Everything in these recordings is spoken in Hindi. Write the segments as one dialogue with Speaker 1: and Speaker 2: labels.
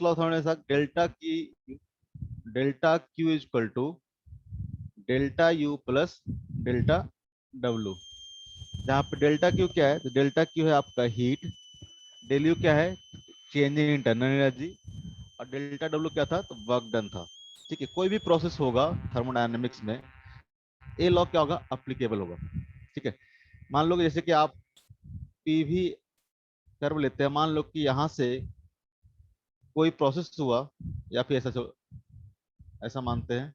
Speaker 1: लॉ था delta Q is equal to delta U plus delta W. जहाँ पे डेल्टा क्यू क्या है, तो डेल्टा क्यू है आपका हीट, डेल यू क्या है चेंज इन इंटरनल एनर्जी, और डेल्टा डब्ल्यू क्या था, तो वर्क डन था। ठीक है, कोई भी प्रोसेस होगा थर्मोडायनेमिक्स में, ए लॉ क्या होगा, अप्लीकेबल होगा। ठीक है, मान लो कि जैसे कि आप पीवी कर्व लेते हैं, मान लो कि यहाँ से कोई प्रोसेस हुआ, या फिर ऐसा मानते हैं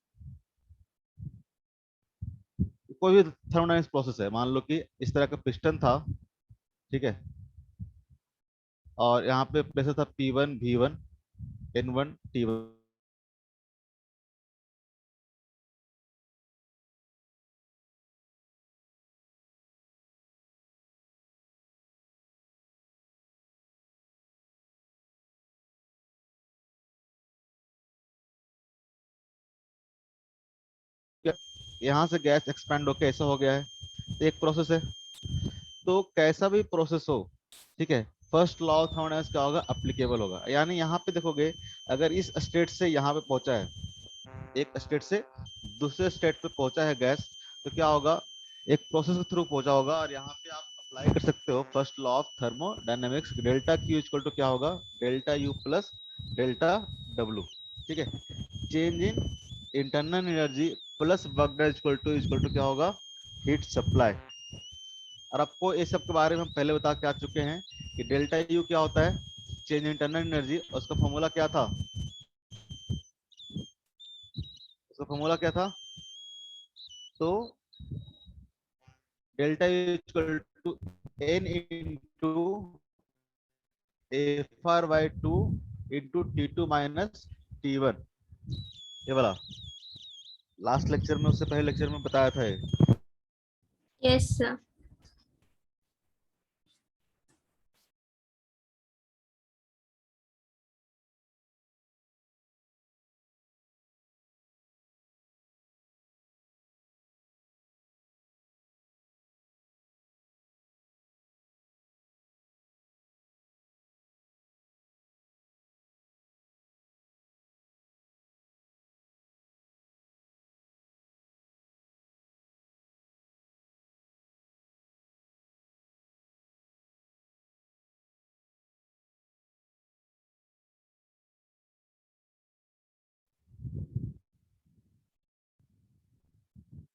Speaker 1: कोई भी थर्मोडायनेमिक्स प्रोसेस है, मान लो कि इस तरह का पिस्टन था। ठीक है, और यहाँ पे प्रेशर था P1 V1 N1 T1। यहाँ से गैस एक्सपैंड होकर ऐसा हो गया है, तो एक प्रोसेस है। तो कैसा भी प्रोसेस हो, ठीक है, फर्स्ट लॉ ऑफ थर्मोडायनेमिक्स क्या होगा, अप्लीकेबल होगा। यानी यहाँ पे देखोगे, अगर इस स्टेट से यहाँ पे पहुंचा है, एक स्टेट से दूसरे स्टेट पे पहुंचा है गैस, तो क्या होगा, एक प्रोसेस के थ्रू पहुंचा होगा। और यहाँ पे आप अप्लाई कर सकते हो first law of thermodynamics, delta Q equal to क्या होगा, delta U plus delta W. ठीक है, change in internal energy plus work done equal to क्या होगा, हीट सप्लाई। और आपको ये सब के बारे में हम पहले बता के आ चुके हैं कि डेल्टा यू क्या होता है, चेंज इंटरनल एनर्जी, और उसका फॉर्मूला क्या था, उसका फॉर्मूला क्या था, तो delta U equal to N into F R by two into T2 minus T1। ये वाला लास्ट लेक्चर में, उससे पहले लेक्चर में बताया था ये।
Speaker 2: Yes sir.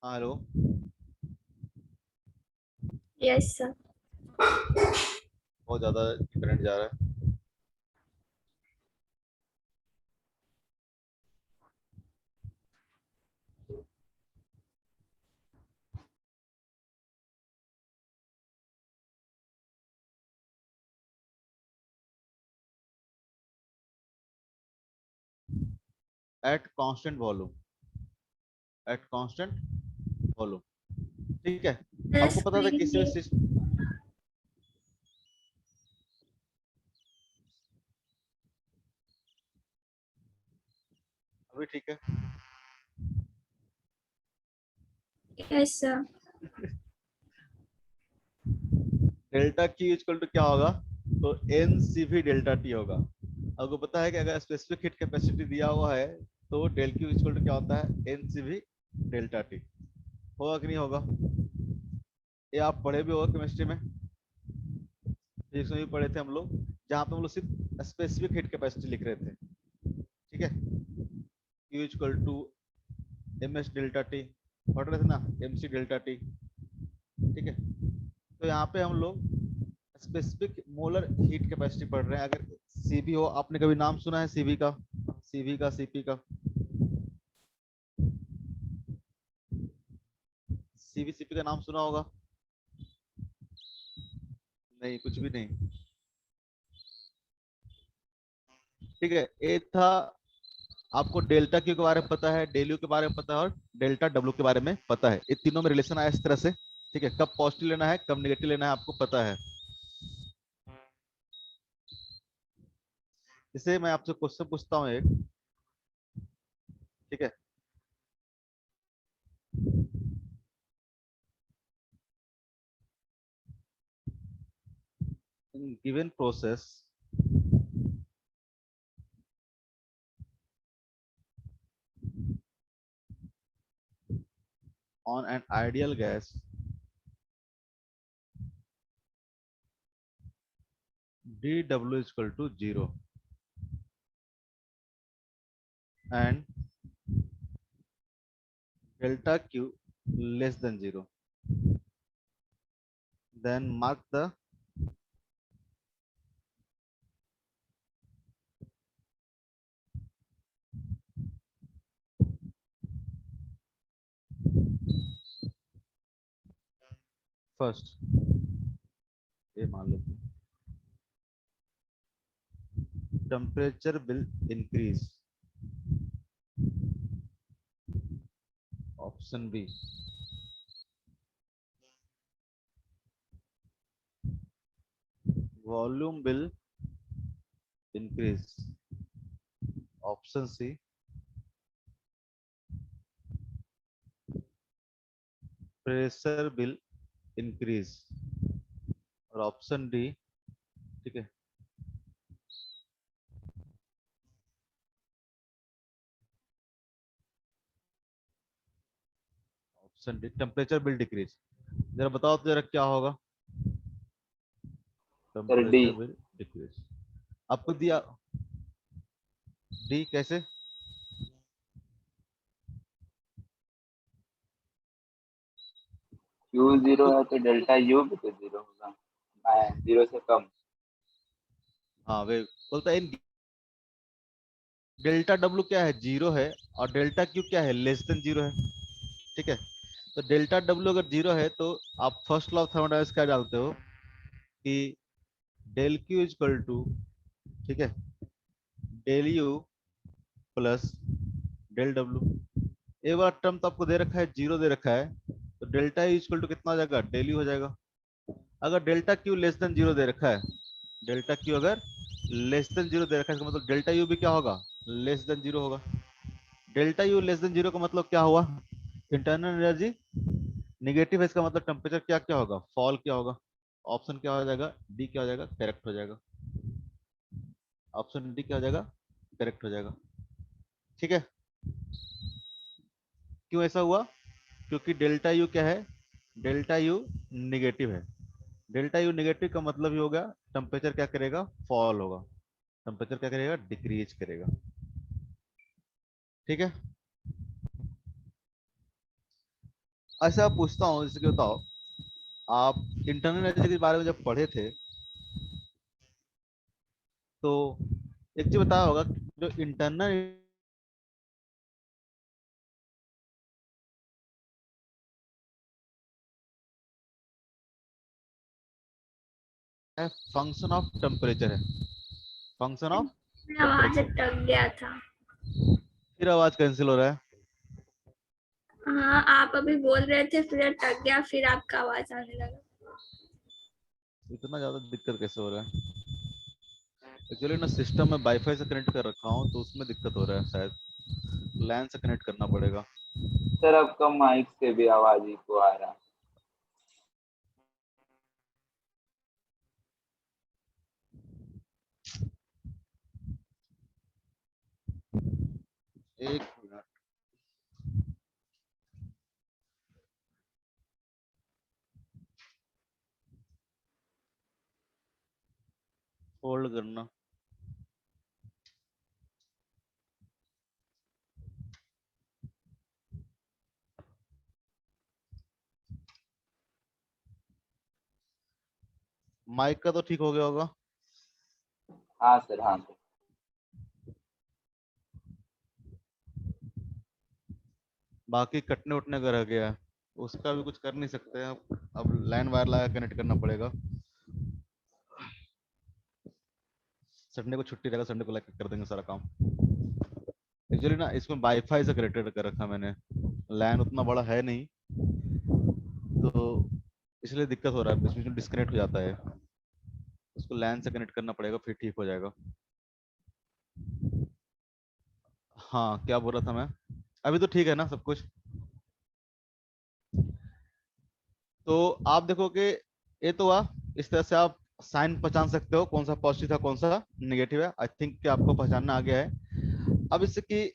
Speaker 1: हाँ हेलो।
Speaker 2: Yes sir.
Speaker 1: बहुत ज्यादा करंट जा रहा है। At constant volume, at constant volume. ठीक है, हमको पता था
Speaker 2: स्क्रीन
Speaker 1: किसी भी
Speaker 2: पे।
Speaker 1: सिस्टम, अभी ठीक है।
Speaker 2: Yes sir.
Speaker 1: Delta Q equal to क्या होगा, तो N C V delta T होगा। आपको पता है कि अगर स्पेसिफिक हीट कैपेसिटी दिया हुआ है, तो डेल क्यू इक्वल टू क्या होता है, N C V delta T. होगा कि नहीं होगा, ये आप पढ़े भी होगा केमिस्ट्री में, फिजिक्स में भी पढ़े थे हम लोग, जहाँ पे हम लोग सिर्फ स्पेसिफिक हीट कैपेसिटी लिख रहे थे। ठीक है, Q equal to M S delta T, पढ़ रहे थे ना, एम सी डेल्टा टी। ठीक है, तो यहाँ पे हम लोग स्पेसिफिक मोलर हीट कैपेसिटी पढ़ रहे हैं। अगर सीबी हो, आपने कभी नाम सुना है सीबी का, सीबी का, सीपी का, सीबी सीपी का नाम सुना होगा, नहीं कुछ भी नहीं। ठीक है, ये था, आपको डेल्टा क्यू के बारे में पता है, डेल यू के बारे में पता है, और डेल्टा डब्ल्यू के बारे में पता है। ये तीनों में रिलेशन आया इस तरह से। ठीक है, कब पॉजिटिव लेना है, कब नेगेटिव लेना है, आपको पता है। जैसे मैं आपसे क्वेश्चन पूछता हूँ एक, ठीक है, given process on an ideal gas dW is equal to 0 and delta Q less than 0, then mark the first, ये मान लेते हैं, temperature will increase, option B, volume will increase, option C, pressure will increase और ऑप्शन डी, ठीक है, option D temperature will decrease. जरा बताओ तो जरा क्या होगा,
Speaker 3: sir D.
Speaker 1: Temperature will decrease. आपको दिया डी कैसे,
Speaker 3: क्यू 0 है तो डेल्टा यू भी तो 0 होगा, 0 से कम।
Speaker 1: हाँ वे बोलता है डेल्टा डब्ल्यू क्या है, 0 है, और डेल्टा क्यू क्या है, लेस देन 0 है, ठीक है। तो डेल्टा डब्ल्यू अगर 0 है तो आप फर्स्ट लॉ ऑफ थर्मोडायनामिक्स क्या डालते हो कि del Q is equal to, ठीक है, del U plus del W. ये वाला टर्म तो आपको दे रखा है, 0 दे रखा है, तो डेल्टा यू इक्वल टू कितना हो जाएगा, डेल यू हो जाएगा। अगर डेल्टा क्यू लेस देन 0 दे रखा है, डेल्टा क्यू अगर लेस देन 0 दे रखा है, इसका मतलब डेल्टा यू भी क्या होगा, लेस देन 0 होगा। डेल्टा यू लेस देन 0 का मतलब क्या हुआ, इंटरनल एनर्जी नेगेटिव है, इसका मतलब टेम्परेचर क्या क्या होगा, फॉल क्या होगा। ऑप्शन क्या हो जाएगा, डी क्या हो जाएगा, करेक्ट हो जाएगा। ऑप्शन डी क्या हो जाएगा, करेक्ट हो जाएगा, ठीक है। क्यों ऐसा हुआ, क्योंकि डेल्टा यू क्या है, डेल्टा यू निगेटिव है। डेल्टा यू नेगेटिव का मतलब ही होगा टेम्परेचर क्या करेगा, फॉल होगा, टेम्परेचर क्या करेगा, डिक्रीज करेगा, ठीक है। ऐसा पूछता हूँ, जैसे कि बताओ, आप इंटरनल एनर्जी के बारे में जब पढ़े थे तो एक चीज बताया होगा, जो इंटरनल फंक्शन ऑफ टेम्परेचर है, फंक्शन ऑफ
Speaker 2: आवाज
Speaker 1: टेम्परेचर।
Speaker 2: अटक गया था।
Speaker 1: फिर आवाज कैंसिल हो रहा है,
Speaker 2: हाँ, आप अभी बोल रहे थे फिर अटक गया, फिर आपका आवाज आने लगा।
Speaker 1: इतना ज्यादा दिक्कत कैसे हो रहा है। एक्चुअली ना सिस्टम में वाईफाई से कनेक्ट कर रखा हूँ तो उसमें दिक्कत हो रहा है, शायद लैन से कनेक्ट करना पड़ेगा।
Speaker 3: सर आपका माइक से भी आवाज ही को आ रहा है।
Speaker 1: एक मिनट, होल्ड करना। माइक का तो ठीक हो गया होगा,
Speaker 3: हाँ सर, हाँ सर।
Speaker 1: बाकी कटने उठने का रह गया है, उसका भी कुछ कर नहीं सकते हैं। अब लाइन वायर लगा कनेक्ट करना पड़ेगा। संडे को छुट्टी रहेगा, संडे को लगा कर देंगे सारा काम। एक्चुअली ना इसमें वाईफाई से कनेक्टेड कर रखा मैंने, लैन उतना बड़ा है नहीं, तो इसलिए दिक्कत हो रहा है, बीच में डिस्कनेक्ट हो जाता है। उसको लैन से कनेक्ट करना पड़ेगा, फिर ठीक हो जाएगा। हाँ क्या बोल रहा था मैं, अभी तो ठीक है ना सब कुछ। तो आप देखोगे ये तो हुआ, इस तरह से आप साइन पहचान सकते हो कौन सा पॉजिटिव था कौन सा नेगेटिव है। आई थिंक कि आपको पहचानना आ गया है। अब इससे कि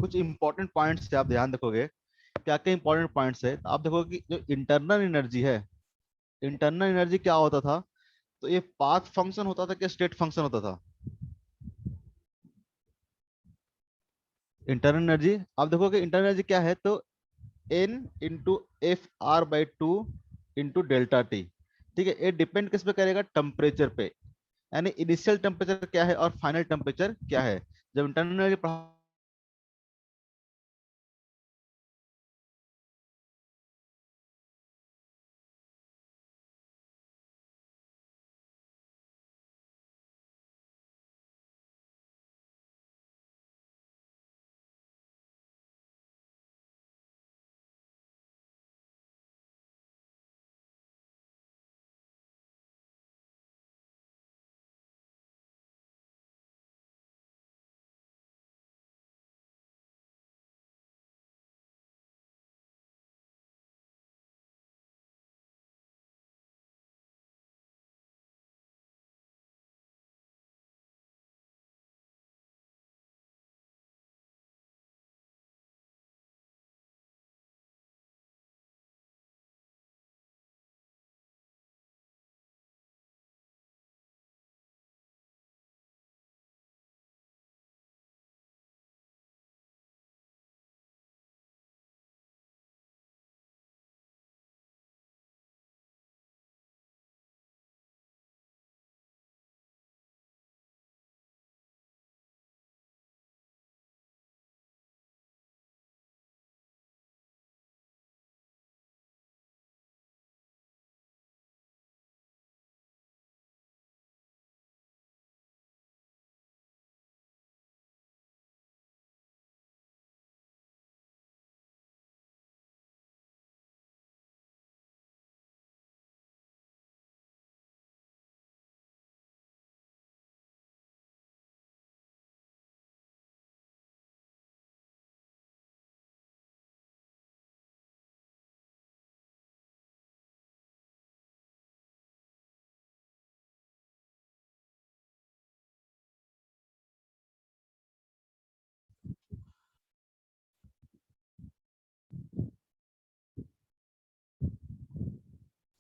Speaker 1: कुछ इंपॉर्टेंट पॉइंट्स आप ध्यान रखोगे कि क्या क्या इंपॉर्टेंट पॉइंट्स है। तो आप देखोगे कि जो इंटरनल एनर्जी है, इंटरनल एनर्जी क्या होता था, तो ये पाथ फंक्शन होता था, क्या स्टेट फंक्शन होता था। इंटरनल एनर्जी आप देखोगे इंटरनल एनर्जी क्या है, तो N into F R by two into delta T. ठीक है, ये डिपेंड किस पे करेगा, टेम्परेचर पे, यानी इनिशियल टेम्परेचर क्या है और फाइनल टेम्परेचर क्या है। जब इंटरनल एनर्जी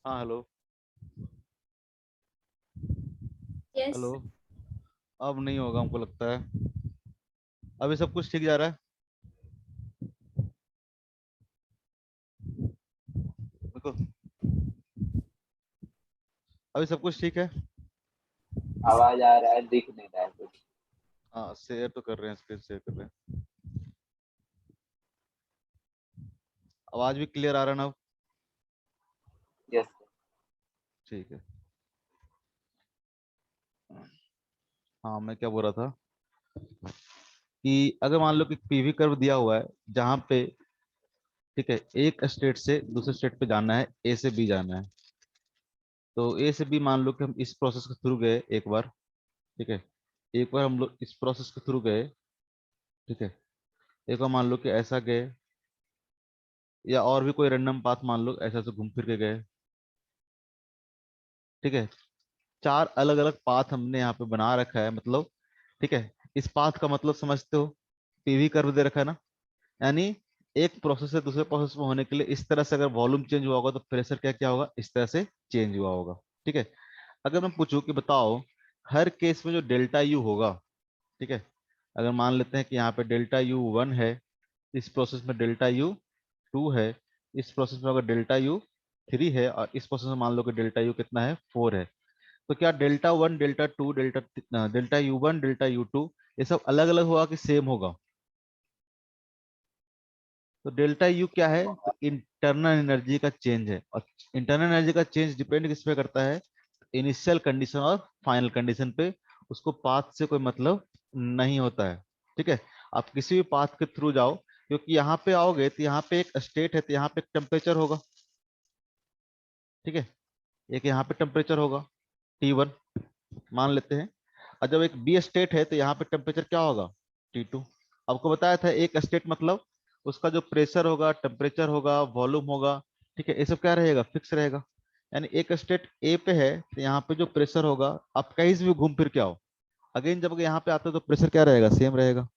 Speaker 1: हाँ हेलो।
Speaker 2: यस।
Speaker 1: हेलो। अब नहीं होगा हमको लगता है, अभी सब कुछ ठीक जा रहा है। देखो, अभी सब कुछ ठीक है।
Speaker 3: आवाज आ रहा है, दिख नहीं रहा है कुछ।
Speaker 1: हाँ शेयर तो कर रहे हैं, स्क्रीन शेयर कर रहे हैं। आवाज भी क्लियर आ रहा है ना अब?
Speaker 3: यस।
Speaker 1: ठीक है। हाँ मैं क्या बोल रहा था कि अगर मान लो कि पीवी कर्व दिया हुआ है जहां पे, ठीक है, एक स्टेट से दूसरे स्टेट पे जाना है, ए से बी जाना है। तो ए से बी मान लो कि हम इस प्रोसेस के थ्रू गए एक बार, ठीक है, एक बार हम लोग इस प्रोसेस के थ्रू गए, ठीक है, एक बार मान लो कि ऐसा गए, या और भी कोई रैंडम पाथ मान लो ऐसा से घूम फिर के गए, ठीक है। चार अलग अलग पाथ हमने यहाँ पे बना रखा है, मतलब, ठीक है, इस पाथ का मतलब समझते हो, पीवी कर्व दे रखा है ना, यानी एक प्रोसेस से दूसरे प्रोसेस में होने के लिए इस तरह से अगर वॉल्यूम चेंज हुआ होगा तो प्रेशर क्या क्या होगा, इस तरह से चेंज हुआ होगा। ठीक है, अगर मैं पूछूं कि बताओ हर केस में जो डेल्टा यू होगा, ठीक है, अगर मान लेते हैं कि यहाँ पे डेल्टा यू वन है, इस प्रोसेस में डेल्टा यू टू है, इस प्रोसेस में अगर डेल्टा यू थ्री है, और इस प्रोसेस में मान लो कि डेल्टा यू कितना है, फोर है, तो क्या delta one delta two delta U one delta U two ये सब अलग अलग होगा कि सेम होगा। तो डेल्टा यू क्या है, तो इंटरनल एनर्जी का चेंज है, और इंटरनल एनर्जी का चेंज डिपेंड किस पे करता है, इनिशियल कंडीशन और फाइनल कंडीशन पे। उसको पाथ से कोई मतलब नहीं होता है। ठीक है, आप किसी भी पाथ के थ्रू जाओ, क्योंकि यहाँ पे आओगे तो यहाँ पे एक स्टेट है, तो यहाँ पे एक टेम्परेचर होगा, ठीक है, एक यहाँ पे टेम्परेचर होगा T1 मान लेते हैं, और जब एक बी स्टेट है तो यहाँ पे टेम्परेचर क्या होगा, T2। आपको बताया था एक स्टेट मतलब उसका जो प्रेशर होगा, टेम्परेचर होगा, वॉल्यूम होगा, ठीक है, ये सब क्या रहेगा, फिक्स रहेगा। यानी एक स्टेट ए पे है तो यहाँ पे जो प्रेशर होगा, आप कहीं से भी घूम फिर के आओ, अगेन जब यहाँ पे आते हो तो प्रेशर क्या रहेगा, सेम रहेगा।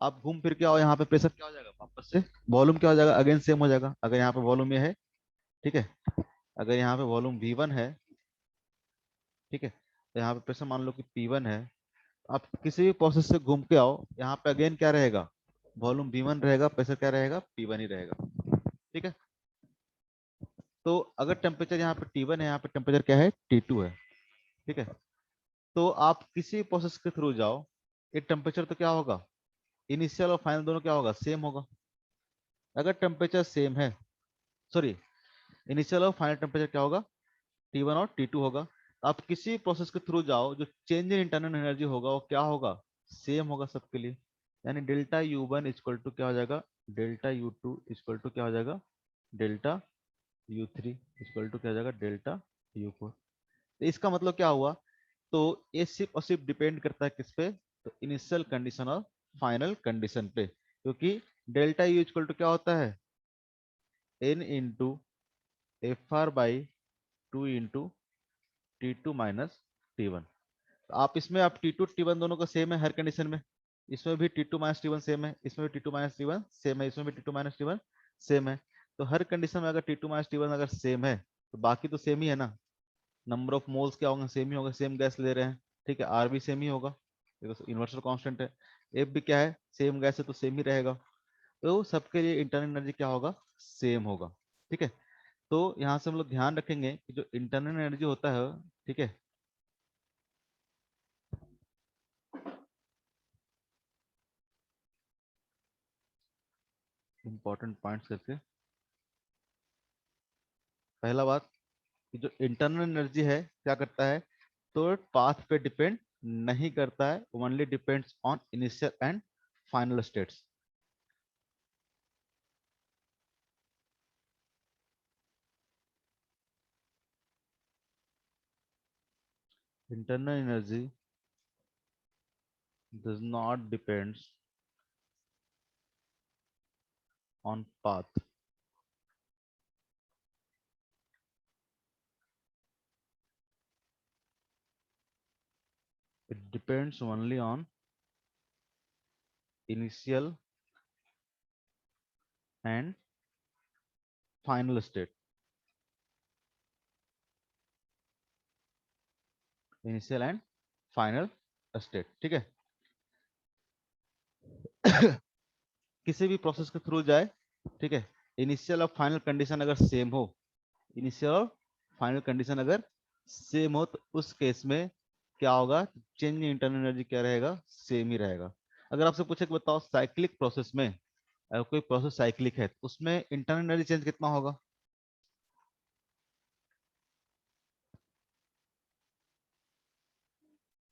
Speaker 1: आप घूम फिर के आओ यहाँ पे, प्रेशर क्या हो जाएगा वापस से, वॉल्यूम क्या हो जाएगा, अगेन सेम हो जाएगा। अगर यहाँ पे वॉल्यूम ये है, ठीक है, अगर यहाँ पे वॉल्यूम V1 है, ठीक है, तो यहाँ पे प्रेशर मान लो कि P1 है। आप किसी भी प्रोसेस से घूम के आओ, यहाँ पे अगेन क्या रहेगा, वॉल्यूम V1 रहेगा, प्रेशर क्या रहेगा, P1 ही रहेगा। ठीक है, तो अगर टेम्परेचर यहाँ पे T1 है, यहाँ पे टेम्परेचर क्या है, T2 है। ठीक है, तो आप किसी प्रोसेस के थ्रू जाओ, ये टेम्परेचर तो क्या होगा, इनिशियल और फाइनल दोनों क्या होगा, सेम होगा। अगर टेम्परेचर सेम है, सॉरी, इनिशियल और फाइनल टेम्परेचर क्या होगा, T1 और T2 होगा। आप किसी प्रोसेस के थ्रू जाओ, जो चेंज इन इंटरनल एनर्जी होगा वो क्या होगा, सेम होगा सबके लिए। यानी डेल्टा U1 इक्वल टू क्या हो जाएगा, डेल्टा U2 इक्वल टू क्या हो जाएगा, डेल्टा U3 इक्वल टू क्या हो जाएगा, डेल्टा U4। तो इसका मतलब क्या हुआ, तो ये सिर्फ और सिर्फ डिपेंड करता है किस पे, तो इनिशियल कंडीशन और फाइनल कंडीशन पे। क्योंकि डेल्टा U इक्वल टू क्या होता है, N into FR by 2 into T2 minus T1। आप इसमें आप T2 T1 दोनों का सेम है हर कंडीशन में, इसमें भी T2 माइनस T1 सेम है, इसमें भी T2 माइनस T1 सेम है, इसमें भी T2 माइनस T1 सेम है। तो हर कंडीशन में अगर T2 माइनस T1 अगर सेम है, तो बाकी तो सेम ही है ना। नंबर ऑफ मोल्स क्या होंगे, सेम ही होगा, सेम गैस ले रहे हैं। ठीक है, आर भी सेम ही होगा, देखो यूनिवर्सल कांस्टेंट है। एफ भी क्या है, सेम गैस है तो सेम ही रहेगा। तो सबके लिए इंटरनल एनर्जी क्या होगा, सेम होगा। ठीक है, तो यहाँ से हम लोग ध्यान रखेंगे कि जो इंटरनल एनर्जी होता है, ठीक है, इंपॉर्टेंट पॉइंट्स करके, पहला बात कि जो इंटरनल एनर्जी है क्या करता है, तो पाथ पे डिपेंड नहीं करता है, only depends on initial and final states. Internal energy does not depends on path, it depends only on initial and final state, initial and final state. ठीक है, किसी भी प्रोसेस के थ्रू जाए, ठीक है, इनिशियल और फाइनल कंडीशन अगर सेम हो, इनिशियल और फाइनल कंडीशन अगर सेम हो, तो उस केस में क्या होगा, चेंज इन इंटरनल एनर्जी क्या रहेगा, सेम ही रहेगा। अगर आपसे पूछे कि बताओ साइक्लिक प्रोसेस में, अगर कोई प्रोसेस साइक्लिक है तो उसमें इंटरनल एनर्जी चेंज कितना होगा,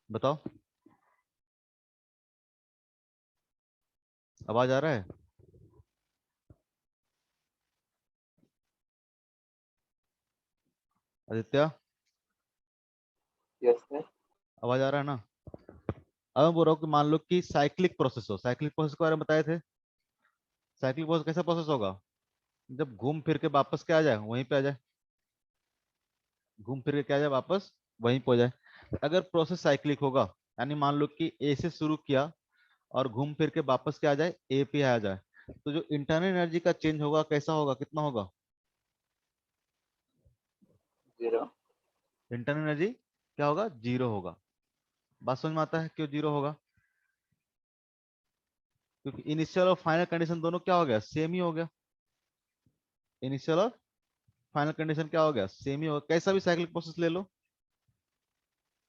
Speaker 1: बताओ, आवाज आ रहा है, आदित्य,
Speaker 3: यस सर।
Speaker 1: आवाज आ रहा है ना। अब मैं बोल रहा हूँ कि मान लो कि साइक्लिक प्रोसेस हो, साइक्लिक प्रोसेस के बारे में बताए थे। साइक्लिक प्रोसेस कैसा प्रोसेस होगा, जब घूम फिर के वापस क्या आ जाए, वहीं पे आ जाए, घूम फिर के क्या आ जाए, वापस वहीं पे हो जाए। अगर प्रोसेस साइक्लिक होगा, यानी मान लो कि ए से शुरू किया और घूम फिर के वापस क्या आ जाए, ए पे आ जाए, तो जो इंटरनल एनर्जी का चेंज होगा कैसा होगा, कितना होगा,
Speaker 3: जीरो।
Speaker 1: इंटरनल एनर्जी क्या होगा, जीरो होगा। बात समझ में आता है क्यों जीरो होगा, क्योंकि इनिशियल और फाइनल कंडीशन दोनों क्या हो गया, सेम ही हो गया। इनिशियल और फाइनल कंडीशन क्या हो गया, सेम ही होगा, कैसा भी साइक्लिक प्रोसेस ले लो।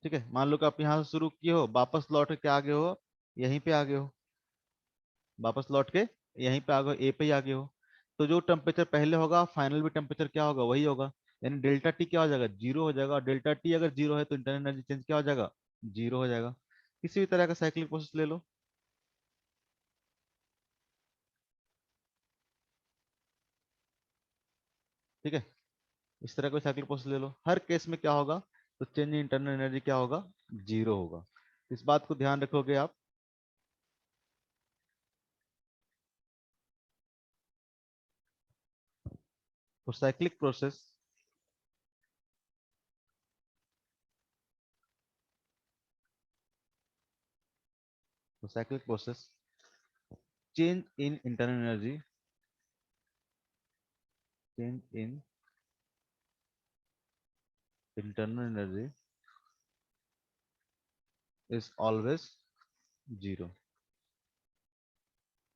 Speaker 1: ठीक है, मान लो कि आप यहाँ से शुरू किए हो, वापस लौट के आ गए हो, यहीं पे आ गए हो, वापस लौट के यहीं पे आ गए, ए पे ही आ गए हो, तो जो टेम्परेचर पहले होगा, फाइनल भी टेम्परेचर क्या होगा, वही होगा। यानी डेल्टा टी क्या हो जाएगा, जीरो हो जाएगा। और डेल्टा टी अगर जीरो है तो इंटरनल एनर्जी चेंज क्या हो जाएगा, जीरो हो जाएगा। किसी भी तरह का साइक्लिक प्रोसेस ले लो। ठीक है, इस तरह का साइक्लिक प्रोसेस ले लो, हर केस में क्या होगा, तो चेंज इन इंटरनल एनर्जी क्या होगा, जीरो होगा। इस बात को ध्यान रखोगे आप। तो साइक्लिक प्रोसेस, तो cyclic process change in internal energy, change in internal energy is always zero,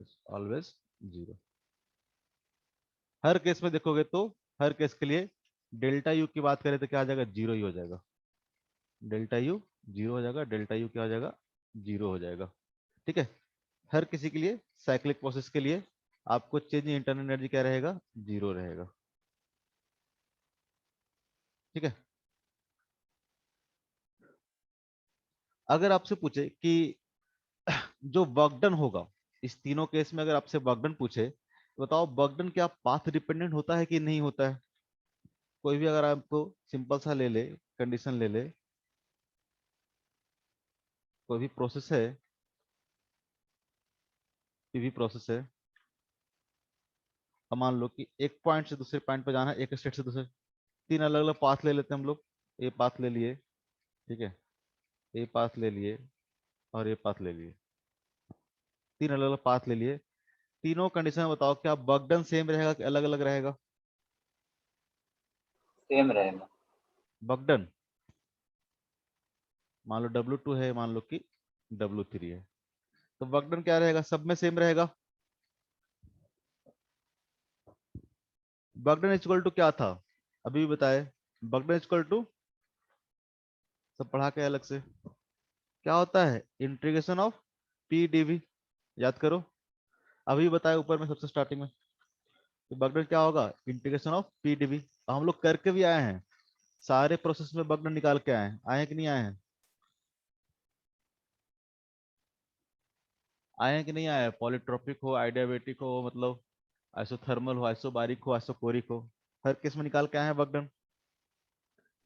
Speaker 1: is always zero. Her case में देखोगे तो हर केस के लिए डेल्टा यू की बात करें तो क्या आ जाएगा, जीरो ही हो जाएगा। डेल्टा यू जीरो हो जाएगा, डेल्टा यू क्या हो जाएगा, जीरो हो जाएगा। ठीक है, हर किसी के लिए साइक्लिक प्रोसेस के लिए आपको चेंज इन इंटरनल एनर्जी क्या रहेगा, जीरो रहेगा। ठीक है, अगर आपसे पूछे कि जो वर्क डन होगा इस तीनों केस में, अगर आपसे वर्क डन पूछे तो बताओ वर्क डन क्या पाथ डिपेंडेंट होता है कि नहीं होता है। कोई भी अगर आपको सिंपल सा ले ले, कंडीशन ले ले, कोई भी प्रोसेस है, कोई भी प्रोसेस है, अब मान लो कि एक पॉइंट से दूसरे पॉइंट पे जाना है, एक स्टेट से दूसरे, तीन अलग अलग पाथ ले लेते हैं हम लोग। ए पाथ ले लिए, ठीक है, ए पाथ ले लिए और ए पाथ ले लिए, तीन अलग अलग पाथ ले लिए। तीनों कंडीशन में बताओ क्या वर्क डन सेम रहेगा कि अलग अलग रहेगा।
Speaker 3: सेम रहेगा।
Speaker 1: वर्क डन मान लो W2 है, मान लो कि W3 है, तो वर्क डन क्या रहेगा, सब में सेम रहेगा। वर्क डन इक्वल टू क्या था, अभी भी बताए, वर्क डन इक्वल टू, सब पढ़ा के अलग से, क्या होता है, इंटीग्रेशन ऑफ पी डीवी। याद करो, अभी बताया ऊपर में सबसे स्टार्टिंग में, तो वर्क डन क्या होगा, इंटीग्रेशन ऑफ पी डीवी। हम लोग करके भी आए हैं, सारे प्रोसेस में वर्क डन निकाल के आए हैं कि नहीं आए हैं, आए हैं कि नहीं आए हैं। पॉलीट्रोपिक हो, आइडियाबेटिक हो, मतलब आइसोथर्मल हो, आइसोबारिक हो, आइसोकोरिक हो, हर केस में निकाल के आए हैं वर्क डन।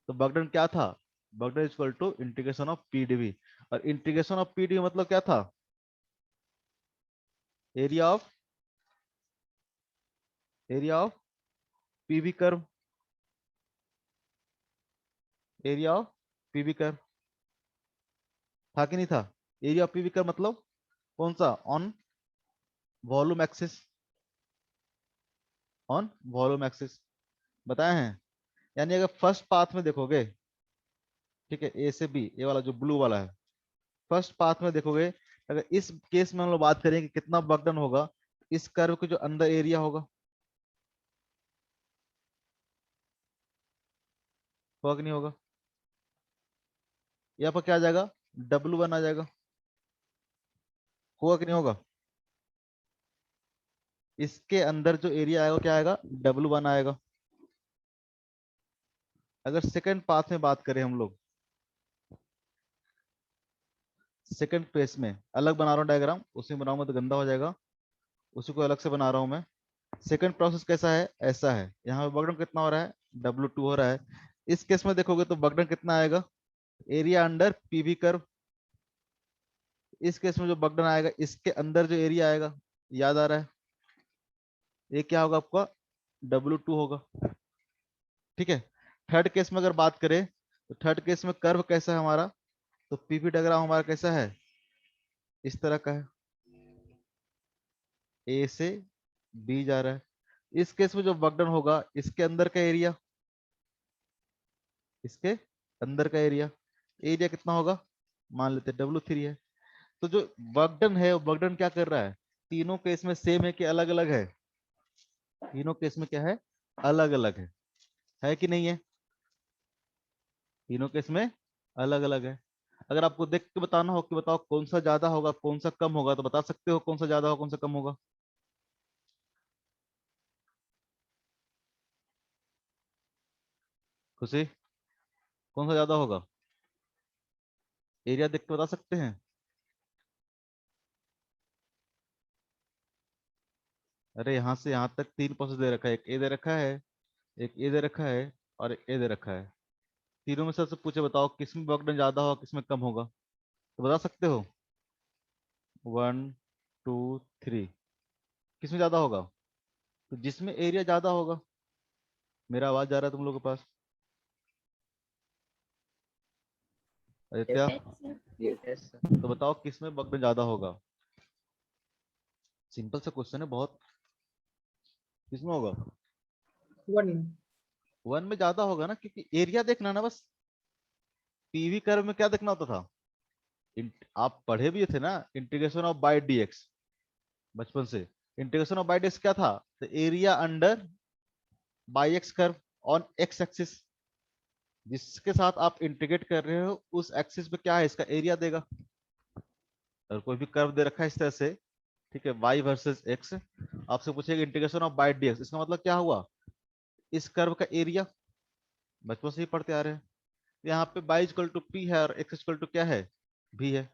Speaker 1: तो वर्क डन क्या था, work done equal to integration of PDV. और इंटीग्रेशन ऑफ पीडीवी मतलब क्या था, area of PV curve, area of PV curve, था कि नहीं था। एरिया ऑफ पीवी कर्व मतलब कौन सा, on volume axis, on volume axis बताए हैं। यानी अगर फर्स्ट पाथ में देखोगे, ठीक है, ए से बी, ए वाला जो ब्लू वाला है, फर्स्ट पाथ में देखोगे, अगर इस केस में हम लोग बात करें कि कितना वर्क डन होगा, इस कर्व के जो अंदर एरिया होगा कि नहीं होगा, यहाँ पर क्या आ जाएगा, W1 आ जाएगा, होगा कि नहीं होगा। इसके अंदर जो एरिया आएगा क्या आएगा, W1 आएगा। अगर सेकंड पाथ में बात करें हम लोग, सेकंड फेस में अलग बना रहा हूँ डायग्राम, उसी में बनाऊंगा तो गंदा हो जाएगा, उसी को अलग से बना रहा हूँ मैं। सेकंड प्रोसेस कैसा है, ऐसा है, यहाँ पे वर्कडन कितना हो रहा है, W2 हो रहा है। इस केस में देखोगे तो वर्कडन कितना आएगा, एरिया अंडर पीवी कर्व। इस केस में जो वर्कडन आएगा, इसके अंदर जो एरिया आएगा, याद आ रहा है, ये क्या होगा आपका, W2 होगा। ठीक है, थर्ड केस में अगर बात करें तो थर्ड केस में कर्व कैसा है हमारा, तो पीवी डायग्राम हमारा कैसा है, इस तरह का है, ए से बी जा रहा है। इस केस में जो वर्कडन होगा, इसके अंदर का एरिया, इसके अंदर का एरिया, एरिया कितना होगा, मान लेते W3 है। तो जो वर्कडन है, वर्कडन क्या कर रहा है, तीनों केस में सेम है कि अलग अलग है, तीनों केस में क्या है, अलग अलग है कि नहीं है, तीनों केस में अलग अलग है। अगर आपको देख के बताना हो कि बताओ कौन सा ज्यादा होगा कौन सा कम होगा, तो बता सकते हो कौन सा ज्यादा होगा कौन सा कम होगा। खुशी, कौन सा ज्यादा होगा, एरिया देख के बता सकते हैं। अरे यहाँ से यहाँ तक तीन प्रोसेस दे रखा है, एक ए दे रखा है, एक ए दे रखा है और एक ए दे रखा है। तीनों में सबसे पूछे बताओ किसमें वर्क डन ज्यादा होगा किसमें कम होगा, तो बता सकते हो। 1 2 3, किसमें ज्यादा होगा, तो जिसमें एरिया ज्यादा होगा। मेरा आवाज जा रहा है तुम लोगों के पास, आदित्य,
Speaker 2: Yes, sir.
Speaker 3: ये
Speaker 1: तो बताओ किसमें वर्क डन ज्यादा होगा। सिंपल सा क्वेश्चन है बहुत। किसमें होगा?
Speaker 4: 1
Speaker 1: वन में ज्यादा होगा ना, क्योंकि एरिया देखना ना बस। पीवी कर्व में क्या देखना होता था? आप पढ़े भी थे ना, इंटीग्रेशन ऑफ बाय डीएक्स बचपन से। इंटीग्रेशन ऑफ बाय डीएक्स क्या था? तो area under by X curve on X axis. जिसके साथ आप इंटीग्रेट कर रहे हो उस एक्सिस पे क्या है, इसका एरिया देगा। अगर कोई भी कर्व दे रखा है इस तरह से, ठीक है, y वर्सेस x, आपसे पूछेगा इंटीग्रेशन ऑफ बाय dx, इसका मतलब क्या हुआ? इस कर्व का एरिया। बचपन से ही पढ़ते आ रहे हैं। यहाँ पे y इक्वल टू p है और x इक्वल टू क्या है? v है।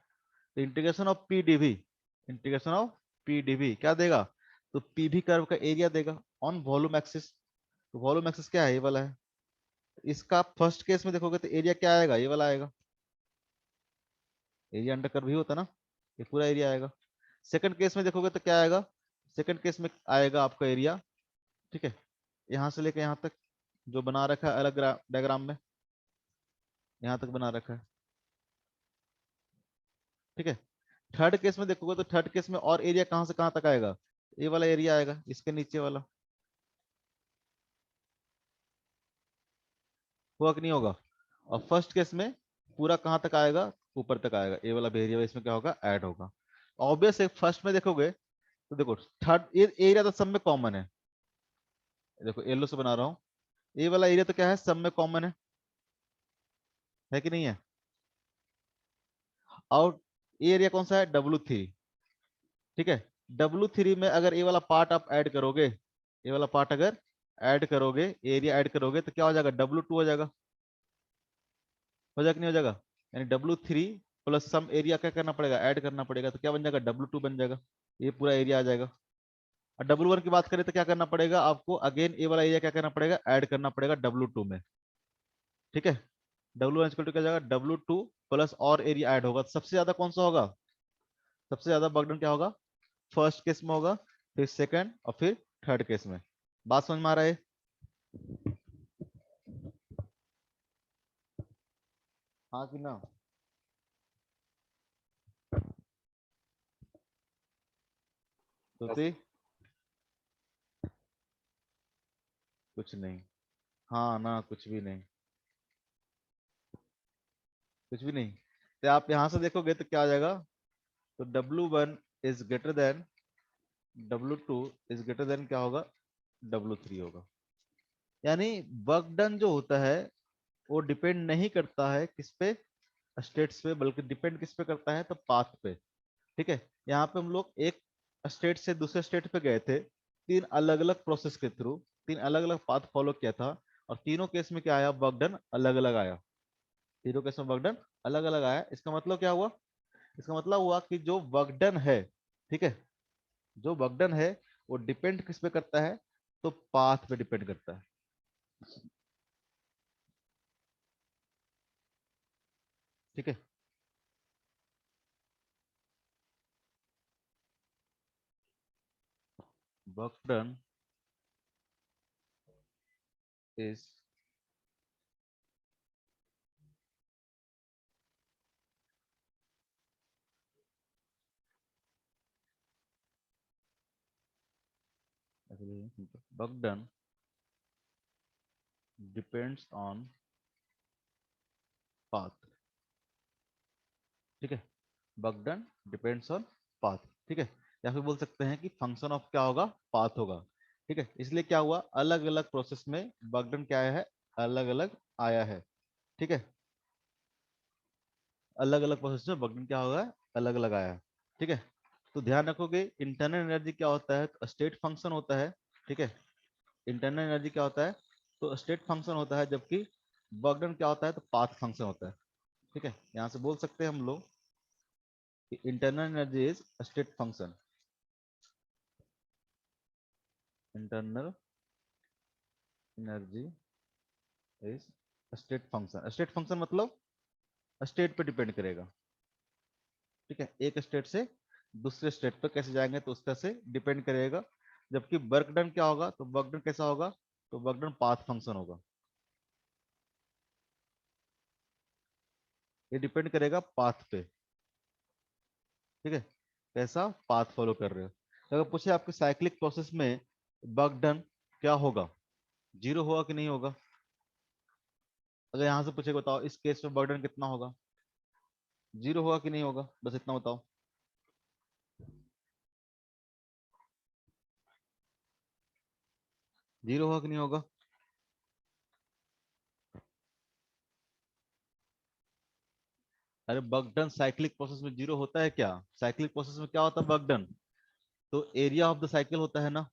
Speaker 1: तो integration of p dv, integration of p dv क्या देगा? तो pv कर्व का एरिया देगा ऑन वॉल्यूम एक्सिस। तो वॉल्यूम एक्सिस क्या है? ये वाला है। इसका फर्स्ट केस में देखोगे तो एरिया क्या आएगा? ये वाला आएगा। एरिया अंडर कर्व ही होता ना, ये पूरा एरिया आएगा। सेकंड केस में देखोगे तो क्या आएगा? सेकंड केस में आएगा आपका एरिया, ठीक है, यहां से लेकर यहां तक जो बना रखा है अलग डायग्राम में, यहां तक बना रखा है, ठीक है। थर्ड केस में देखोगे तो थर्ड केस में और एरिया कहां से कहां तक आएगा? ये वाला एरिया आएगा, इसके नीचे वाला। हुआ कि नहीं होगा? और फर्स्ट केस में पूरा कहां तक आएगा? ऊपर तक आएगा। ये वाला एरिया इसमें क्या होगा? ऐड होगा। ऑब्वियस है, फर्स्ट में देखोगे तो देखो थर्ड एरिया तो सब में कॉमन है। देखो येलो से बना रहा हूँ, ये वाला एरिया तो क्या है? सब में कॉमन है कि नहीं है? और ये एरिया कौन सा है? W3, ठीक है। W3 में अगर ये वाला पार्ट आप ऐड करोगे, ये वाला पार्ट अगर ऐड करोगे, एरिया ऐड करोगे तो क्या हो जाएगा? W2 हो जाएगा। हो जाएगा कि नहीं हो जाएगा? यानी W3 प्लस सम एरिया क्या करना पड़ेगा? ऐड करना पड़ेगा। तो क्या बन जाएगा? W2 बन जाएगा। ये पूरा एरिया आ जाएगा। और W1 की बात करें तो क्या करना पड़ेगा आपको? अगेन ये वाला एरिया क्या करना पड़ेगा? ऐड करना पड़ेगा W2 में, ठीक है। W1 इक्वल टू क्या जाएगा? W2 प्लस और एरिया ऐड होगा। सबसे ज्यादा कौन सा होगा? सबसे ज्यादा बर्डन क्या होगा? फर्स्ट केस में होगा, फिर सेकंड और फिर थर्ड केस में। बात समझ में आ रहा है? हाँ कि ना? श्रुति? कुछ नहीं। हाँ ना, कुछ भी नहीं, कुछ भी नहीं। तो आप यहां से देखोगे तो क्या आ जाएगा? तो W1 is greater than W2 is greater than क्या होगा? W3 होगा। यानी वर्क डन जो होता है वो डिपेंड नहीं करता है किस पे? स्टेट्स पे, बल्कि डिपेंड किस पे करता है? तो पाथ पे, ठीक है। यहाँ पे हम लोग एक स्टेट से दूसरे स्टेट पे गए थे, तीन अलग अलग प्रोसेस के थ्रू, तीन अलग अलग पाथ फॉलो किया था, और तीनों केस में क्या आया? वर्क डन अलग अलग आया। तीनों केस में वर्क डन अलग अलग आया। इसका मतलब क्या हुआ? इसका मतलब हुआ कि जो वर्क डन है, ठीक है, जो वर्क डन है वो डिपेंड किस पे करता है? तो पाथ पे डिपेंड करता है, ठीक है। Work done is work done depends on path, ठीक है। Work done depends on path, ठीक है। या फिर बोल सकते हैं कि फंक्शन ऑफ क्या होगा? पाथ होगा, ठीक है। इसलिए क्या हुआ? अलग अलग प्रोसेस में वर्क डन क्या आया है? अलग अलग आया है, ठीक है। अलग अलग प्रोसेस में वर्क डन क्या होगा? अलग अलग आया है, ठीक है। तो ध्यान रखोगे इंटरनल एनर्जी क्या होता है? तो स्टेट फंक्शन होता है, ठीक है। इंटरनल एनर्जी क्या होता है? तो स्टेट फंक्शन होता है, जबकि वर्क डन क्या होता है? तो पाथ फंक्शन होता है, ठीक है। यहाँ से बोल सकते हैं हम लोग कि internal energy is state function. Internal energy is state function. State function मतलब स्टेट पे डिपेंड करेगा, ठीक है। एक स्टेट से दूसरे स्टेट पे कैसे जाएंगे तो उसका से डिपेंड करेगा। जबकि वर्क डन क्या होगा? तो वर्क डन कैसा होगा? तो वर्क डन पाथ फंक्शन होगा। ये डिपेंड करेगा पाथ पे, ठीक है, कैसा पाथ फॉलो कर रहे हो। तो अगर पूछे आपके साइक्लिक प्रोसेस में वर्क डन क्या होगा, जीरो होगा कि नहीं होगा? अगर यहाँ से पूछे बताओ इस केस में वर्क डन कितना होगा, जीरो होगा कि नहीं होगा, बस इतना बताओ। जीरो होगा कि नहीं होगा? अरे वर्क डन साइक्लिक प्रोसेस में जीरो होता है क्या? साइक्लिक प्रोसेस में क्या होता है वर्क डन? तो एरिया ऑफ द साइकिल होता है ना।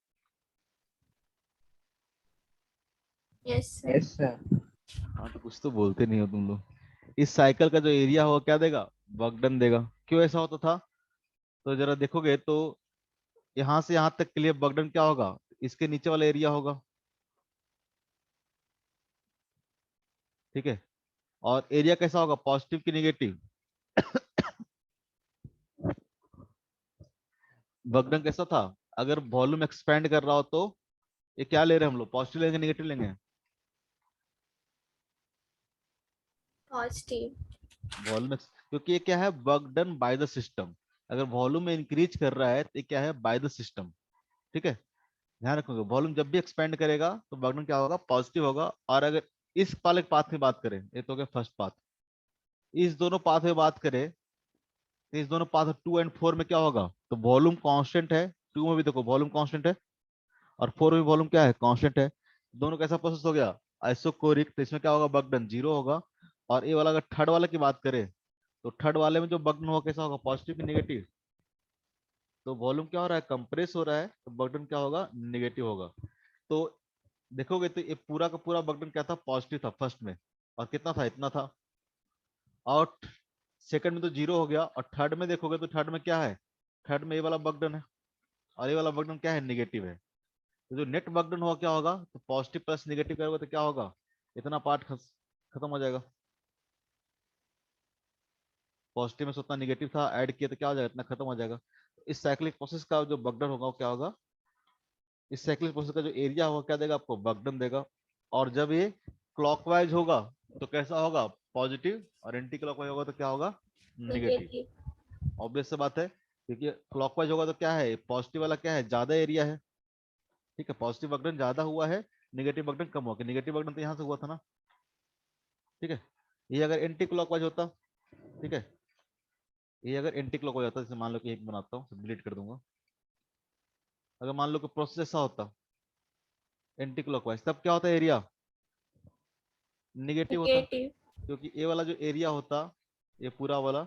Speaker 2: Yes sir.
Speaker 3: Yes sir.
Speaker 1: हाँ तो कुछ तो बोलते नहीं हो तुम लोग। इस साइकिल का जो एरिया होगा क्या देगा, वर्क डन देगा। क्यों ऐसा होता था? तो जरा देखोगे तो यहाँ से यहाँ तक के लिए वर्क डन क्या होगा, इसके नीचे वाला एरिया होगा, ठीक है। और एरिया कैसा होगा, पॉजिटिव की नेगेटिव? वर्क डन कैसा था, अगर वॉल्यूम एक्सपेंड कर रहा हो तो ये क्या ले रहे हैं हम लोग, पॉजिटिव लेंगे नेगेटिव लेंगे?
Speaker 2: पॉजिटिव।
Speaker 1: वॉल्यूम, क्योंकि ये क्या है, work done by the system. अगर वॉल्यूम में इंक्रीज कर रहा है तो ये क्या है, बाय द सिस्टम, ठीक है। ध्यान रखोगे वॉल्यूम जब भी एक्सपेंड करेगा तो वर्क डन क्या होगा, पॉजिटिव होगा। और अगर इस वाले पाथ में बात करें, ये तो हो गया फर्स्ट पाथ, इस दोनों पाथ में बात करें तो इस दोनों पाथ 2 और 4 में क्या होगा, तो वॉल्यूम कांस्टेंट है, 2 में भी देखो वॉल्यूम कांस्टेंट है और 4 में वॉल्यूम क्या है, कांस्टेंट है। दोनों कैसा प्रोसेस हो गया, आइसोकोरिक, तो इसमें क्या होगा, वर्क डन जीरो होगा। और ये वाला अगर थर्ड वाले की बात करें तो थर्ड वाले में जो वर्क डन होगा कैसा होगा, पॉजिटिव की नेगेटिव? तो वॉल्यूम क्या हो रहा है, कंप्रेस हो रहा है, तो वर्क डन क्या होगा, नेगेटिव होगा। तो देखोगे तो ये पूरा का पूरा वर्क डन क्या था, पॉजिटिव था फर्स्ट में, और कितना था, इतना था। और सेकंड में तो जीरो हो गया, और थर्ड में देखोगे तो थर्ड में क्या है, थर्ड में ये वाला वर्क डन है और ये वाला वर्क डन क्या है, नेगेटिव है। तो जो नेट वर्क डन होगा क्या होगा, तो पॉजिटिव प्लस नेगेटिव करोगे तो क्या होगा, इतना पार्ट खत्म हो जाएगा। पॉजिटिव में से उतना नेगेटिव था, ऐड किया तो क्या हो जाएगा, इतना खत्म हो जाएगा। इस साइक्लिक प्रोसेस का जो वर्क डन होगा वो क्या होगा, इस साइक्लिक प्रोसेस का जो एरिया होगा क्या देगा आपको, वर्क डन देगा। और जब ये क्लॉकवाइज होगा तो कैसा होगा, पॉजिटिव, और एंटी क्लॉकवाइज होगा तो क्या होगा, नेगेटिव।
Speaker 2: नेगेटिव।
Speaker 1: ऑब्वियस सी बात है, क्योंकि क्लॉकवाइज होगा तो क्या है, पॉजिटिव वाला क्या है, ज्यादा एरिया है, ठीक है। पॉजिटिव वर्क डन ज्यादा हुआ है, नेगेटिव वर्क डन कम हुआ, नेगेटिव वर्क डन तो यहाँ से हुआ था ना, ठीक है। ये अगर एंटी क्लॉकवाइज होता, ठीक है, ये अगर एंटी क्लॉकवाइज होता, जैसे मान लो कि एक बनाता हूँ, डिलीट कर दूंगा। अगर मान लो कि प्रोसेस ऐसा होता एंटी क्लॉकवाइज, तब क्या होता है, एरिया नेगेटिव होता,
Speaker 2: नेगेटिव।
Speaker 1: क्योंकि ये वाला जो एरिया होता, ये पूरा वाला,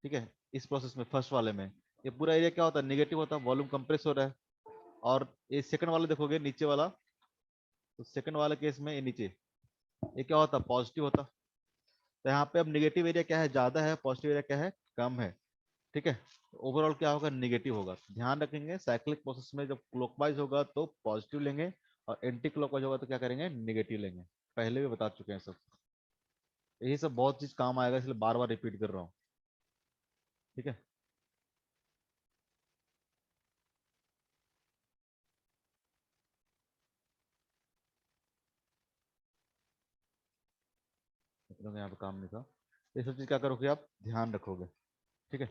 Speaker 1: ठीक है, इस प्रोसेस में फर्स्ट वाले में ये पूरा एरिया क्या होता है, नेगेटिव होता, वॉल्यूम कंप्रेस हो रहा है। और ये सेकंड वाला देखोगे नीचे वाला, तो सेकंड वाले केस में ये नीचे ये क्या होता, पॉजिटिव होता। तो यहाँ पे अब नेगेटिव एरिया क्या है, ज्यादा है, पॉजिटिव एरिया क्या है, कम है, ठीक है। ओवरऑल क्या होगा, नेगेटिव होगा। ध्यान रखेंगे साइक्लिक प्रोसेस में जब क्लॉकवाइज होगा तो पॉजिटिव लेंगे, और एंटी क्लॉकवाइज होगा तो क्या करेंगे, नेगेटिव लेंगे। पहले भी बता चुके हैं सब, यही सब बहुत चीज काम आएगा, इसलिए बार बार रिपीट कर रहा हूँ, ठीक है। मतलब यहाँ पे काम नहीं था, ये सब चीज क्या करोगे आप, ध्यान रखोगे, ठीक है।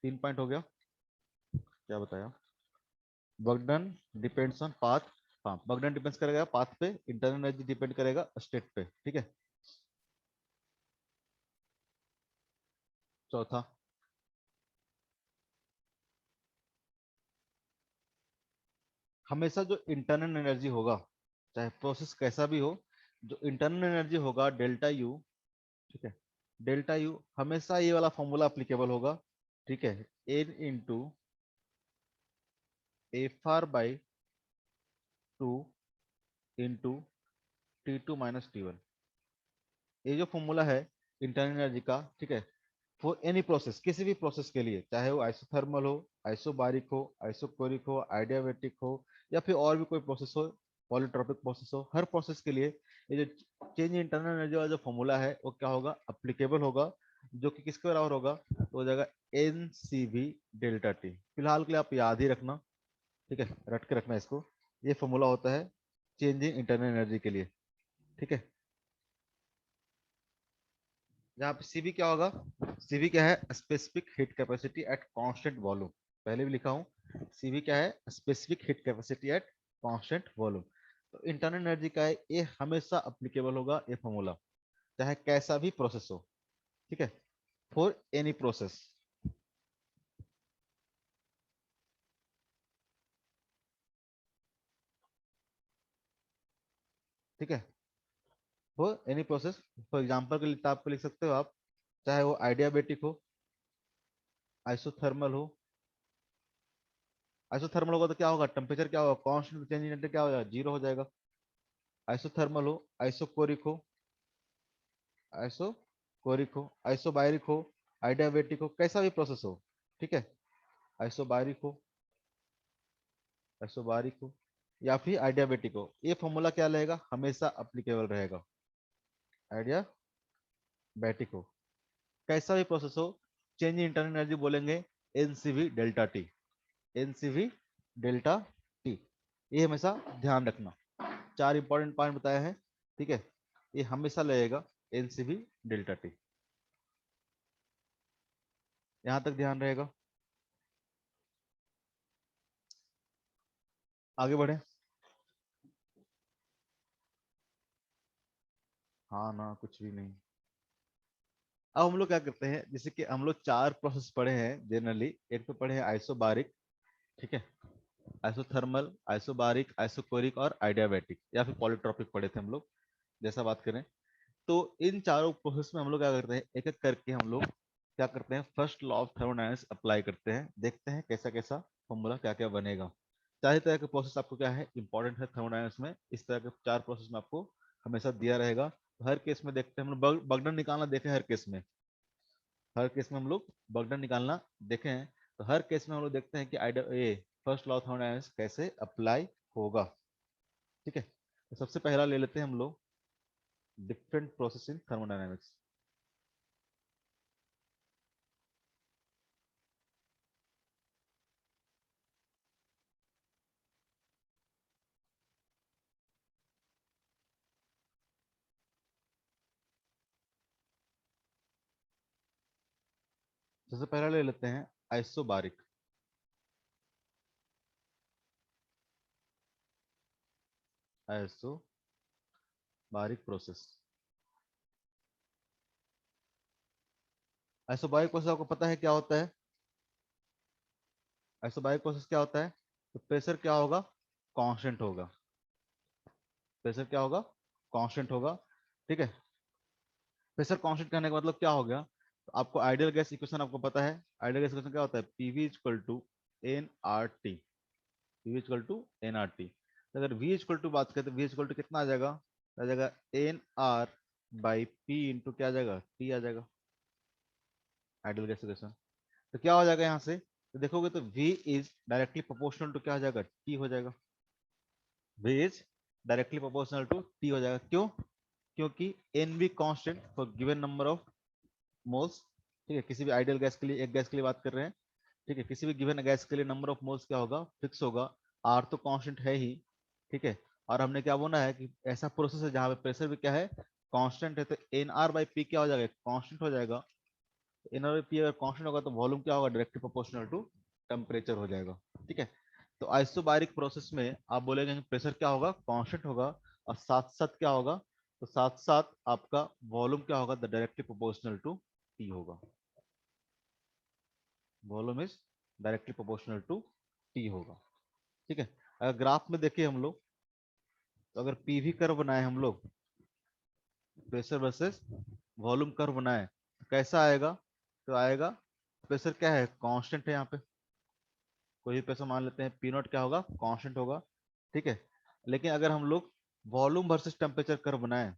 Speaker 1: 3 पॉइंट हो गया, क्या बताया, work done depends on path. हाँ, वर्क डन डिपेंड्स करेगा पाथ पे, इंटरनल एनर्जी डिपेंड करेगा स्टेट पे, ठीक है। चौथा, हमेशा जो इंटरनल एनर्जी होगा, चाहे प्रोसेस कैसा भी हो, जो इंटरनल एनर्जी होगा डेल्टा यू, ठीक है, डेल्टा यू हमेशा ये वाला फॉर्मूला अप्लीकेबल होगा, ठीक है। N into F R by 2 into T2 - T1। ये जो फॉर्मूला है इंटरनल एनर्जी का, ठीक है, फॉर एनी प्रोसेस, किसी भी प्रोसेस के लिए, चाहे वो आइसोथर्मल हो, आइसोबारिक हो, आइसोकोरिक हो, आइडियाबैटिक हो, या फिर और भी कोई प्रोसेस हो, पॉलीट्रॉपिक प्रोसेस हो, हर प्रोसेस के लिए ये जो चेंज इंटरनल एनर्जी वाला जो फॉर्मूला है वो क्या होगा, अप्लीकेबल होगा। जो कि किसके बराबर होगा, तो हो जाएगा N C V delta T. फिलहाल के लिए आप याद ही रखना, ठीक है, रट के रखना इसको। ये फॉर्मूला होता है चेंज इन इंटरनल एनर्जी के लिए, ठीक है। यहाँ पे सीवी क्या होगा, सीवी क्या है, specific heat capacity at constant volume. पहले भी लिखा हूँ, CV क्या है, specific heat capacity at constant volume. तो इंटरनल एनर्जी का है, ये हमेशा अप्लीकेबल होगा ये फॉर्मूला, चाहे कैसा भी प्रोसेस हो, ठीक है, फॉर एनी प्रोसेस। ठीक है, for any process. For example के लिए तो आप लिख सकते हो आप, चाहे वो आइडियाबेटिक हो, आइसोथर्मल हो। आइसोथर्मल होगा तो क्या होगा, टेम्परेचर क्या होगा, कांस्टेंट चेंज इन क्या हो जाएगा, जीरो हो जाएगा। आइसोथर्मल हो, आइसोकोरिक हो, आइसोकोरिक हो, आइसोबायरिक हो, आइडियाबेटिक हो, कैसा भी प्रोसेस हो, ठीक है, आइसोबायरिक हो, आइसोबारिक हो या फिर आइडियाबेटिक हो, ये फॉर्मूला क्या रहेगा, हमेशा अप्लीकेबल रहेगा। आइडियाबेटिक हो, कैसा भी प्रोसेस हो, चेंज इन इंटरनल एनर्जी बोलेंगे NCV delta T, NCV delta T, ये हमेशा ध्यान रखना। चार इंपॉर्टेंट पॉइंट बताया है, ठीक है, ये हमेशा लगेगा एनसीवी डेल्टा टी, यहां तक ध्यान रहेगा। आगे बढ़े। हाँ ना, कुछ भी नहीं। अब हम लोग क्या करते हैं, जैसे कि हम लोग चार प्रोसेस पढ़े हैं जनरली, एक तो पढ़े हैं आइसोबारिक, ठीक है, आइसोथर्मल, आइसोबारिक, आइसोकोरिक और आइडियाबैटिक या फिर पॉलीट्रॉपिक पढ़े थे हम लोग, जैसा बात करें। तो इन चारों प्रोसेस में हम लोग क्या करते हैं, एक एक करके हम लोग क्या करते हैं, first law of thermodynamics apply करते हैं, देखते हैं कैसा कैसा फॉर्मूला क्या क्या बनेगा। चार तरह के प्रोसेस आपको क्या है इंपॉर्टेंट है थर्मोडायनामिक्स में, इस तरह के चार प्रोसेस में आपको हमेशा दिया रहेगा। तो हर केस में देखते हैं हम लोग, बगडन निकालना देखे हर केस में, हर केस में हम लोग बगडन निकालना देखे हैं। तो हर केस में हम लोग देखते हैं कि आइडिया ये फर्स्ट लॉ ऑफ थर्मोडायनामिक्स कैसे अप्लाई होगा, ठीक है। तो सबसे पहला ले लेते हैं हम लोग डिफरेंट प्रोसेस इन थर्मोडायनामिक्स। सबसे पहला ले लेते हैं isobaric. Isobaric process, isobaric process आपको पता है क्या होता है, आइसोबारिक प्रोसेस क्या होता है, तो प्रेशर क्या होगा, कांस्टेंट होगा, प्रेशर क्या होगा, कांस्टेंट होगा, ठीक है। प्रेशर कांस्टेंट करने का मतलब क्या हो गया, तो आपको आइडियल गैस इक्वेशन आपको पता है, आइडियल गैस इक्वेशन क्या होता है, PV equal to N R T, PV equal to N R T. अगर वी इक्वल टू बात करें तो वी इक्वल टू कितना आ जाएगा N R by P into क्या आ जाएगा, टी आ जाएगा, आइडियल गैस इक्वेशन। तो क्या हो जाएगा यहाँ से, तो देखोगे तो V is directly proportional to क्या हो जाएगा, T हो जाएगा, V is directly proportional to T हो जाएगा। क्यों, क्योंकि N be constant for given number of moles, ठीक है, किसी भी आइडियल गैस के लिए, एक गैस के लिए बात कर रहे हैं, ठीक है, किसी भी गिवन गैस के लिए नंबर ऑफ मोल्स क्या होगा, फिक्स होगा, आर तो कांस्टेंट है ही, ठीक है। और हमने क्या बोला है कि ऐसा प्रोसेस है जहां पे प्रेशर भी क्या है, कांस्टेंट है, तो एन आर बाई पी क्या हो जाएगा, कांस्टेंट हो जाएगा। एनआर पी अगर कांस्टेंट होगा तो वॉल्यूम क्या होगा, डायरेक्टली प्रोपोर्शनल टू टेम्परेचर हो जाएगा, ठीक है। तो आइसोबारिक प्रोसेस में आप बोलेंगे कि प्रेशर क्या होगा, कांस्टेंट होगा, और साथ साथ क्या होगा, तो साथ साथ आपका वॉल्यूम क्या होगा, the directly proportional to T होगा, volume is directly proportional to T होगा, ठीक है। अगर ग्राफ में देखिए हम लोग, तो अगर पीवी कर्व बनाए हम लोग, प्रेशर वर्सेस वॉल्यूम कर्व बनाए, तो कैसा आएगा, तो आएगा प्रेशर क्या है, कांस्टेंट है यहाँ पे, कोई भी प्रेशर मान लेते हैं, पी नॉट क्या होगा, कांस्टेंट होगा, ठीक है। लेकिन अगर हम लोग वॉल्यूम वर्सेस टेम्परेचर कर्व बनाए,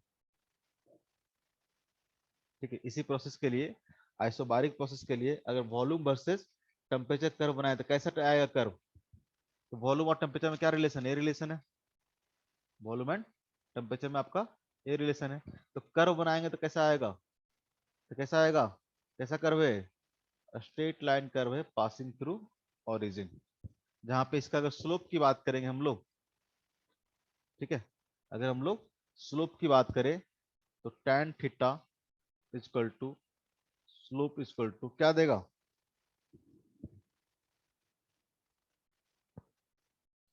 Speaker 1: ठीक है, इसी प्रोसेस के लिए, आइसोबारिक प्रोसेस के लिए अगर वॉल्यूम वर्सेस टेम्परेचर कर्व बनाए तो कैसा आएगा कर्व, तो वॉल्यूम और टेम्परेचर में क्या रिलेशन है, ये रिलेशन है, वॉल्यूम एंड टेम्परेचर में आपका ये रिलेशन है। तो कर्व बनाएंगे तो कैसा आएगा, तो कैसा आएगा, कैसा कर्व है, स्ट्रेट लाइन कर्व है पासिंग थ्रू ओरिजिन, जहां पे इसका अगर स्लोप की बात करेंगे हम लोग, ठीक है, अगर हम लोग स्लोप की बात करें तो tan theta equal to slope equal to क्या देगा,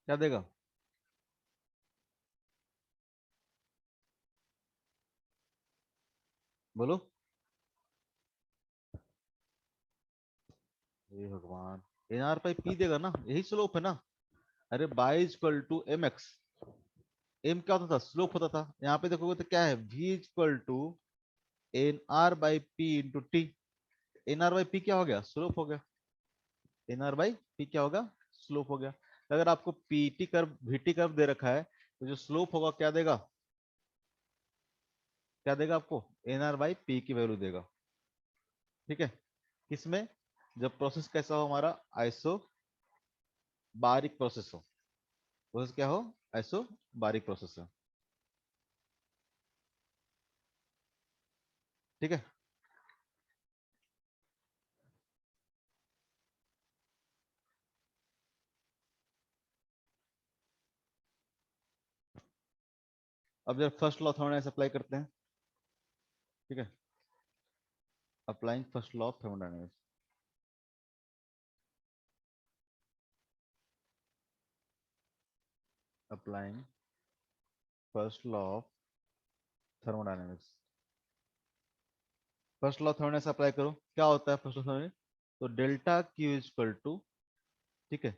Speaker 1: क्या देगा? बोलो। हे भगवान, एन आर बाई पी देगा ना, यही स्लोप है ना। अरे Y equal to M X. M क्या होता था? स्लोप होता था। यहाँ पे देखोगे तो क्या है? V equal to N R by P into T. N R by P क्या हो गया? स्लोप हो गया। एन आर बाई पी क्या होगा? स्लोप हो गया। अगर आपको पीटी कर्व वीटी कर्व दे रखा है तो जो स्लोप होगा क्या देगा? क्या देगा आपको? एन आर बाई पी की वैल्यू देगा। ठीक है। किसमें? जब प्रोसेस कैसा हो हमारा? आइसो बारिक प्रोसेस हो। प्रोसेस क्या हो? आइसो बारिक प्रोसेस है। ठीक है। अब जब फर्स्ट लॉ थर्मोडायनेमिक्स अप्लाई करते हैं। ठीक है। Applying first law of thermodynamics. Applying first law of thermodynamics. First law thermodynamics apply करो। क्या होता है फर्स्ट लॉ थर्मोडायनेमिक्स? तो डेल्टा क्यू इक्वल टू, ठीक है,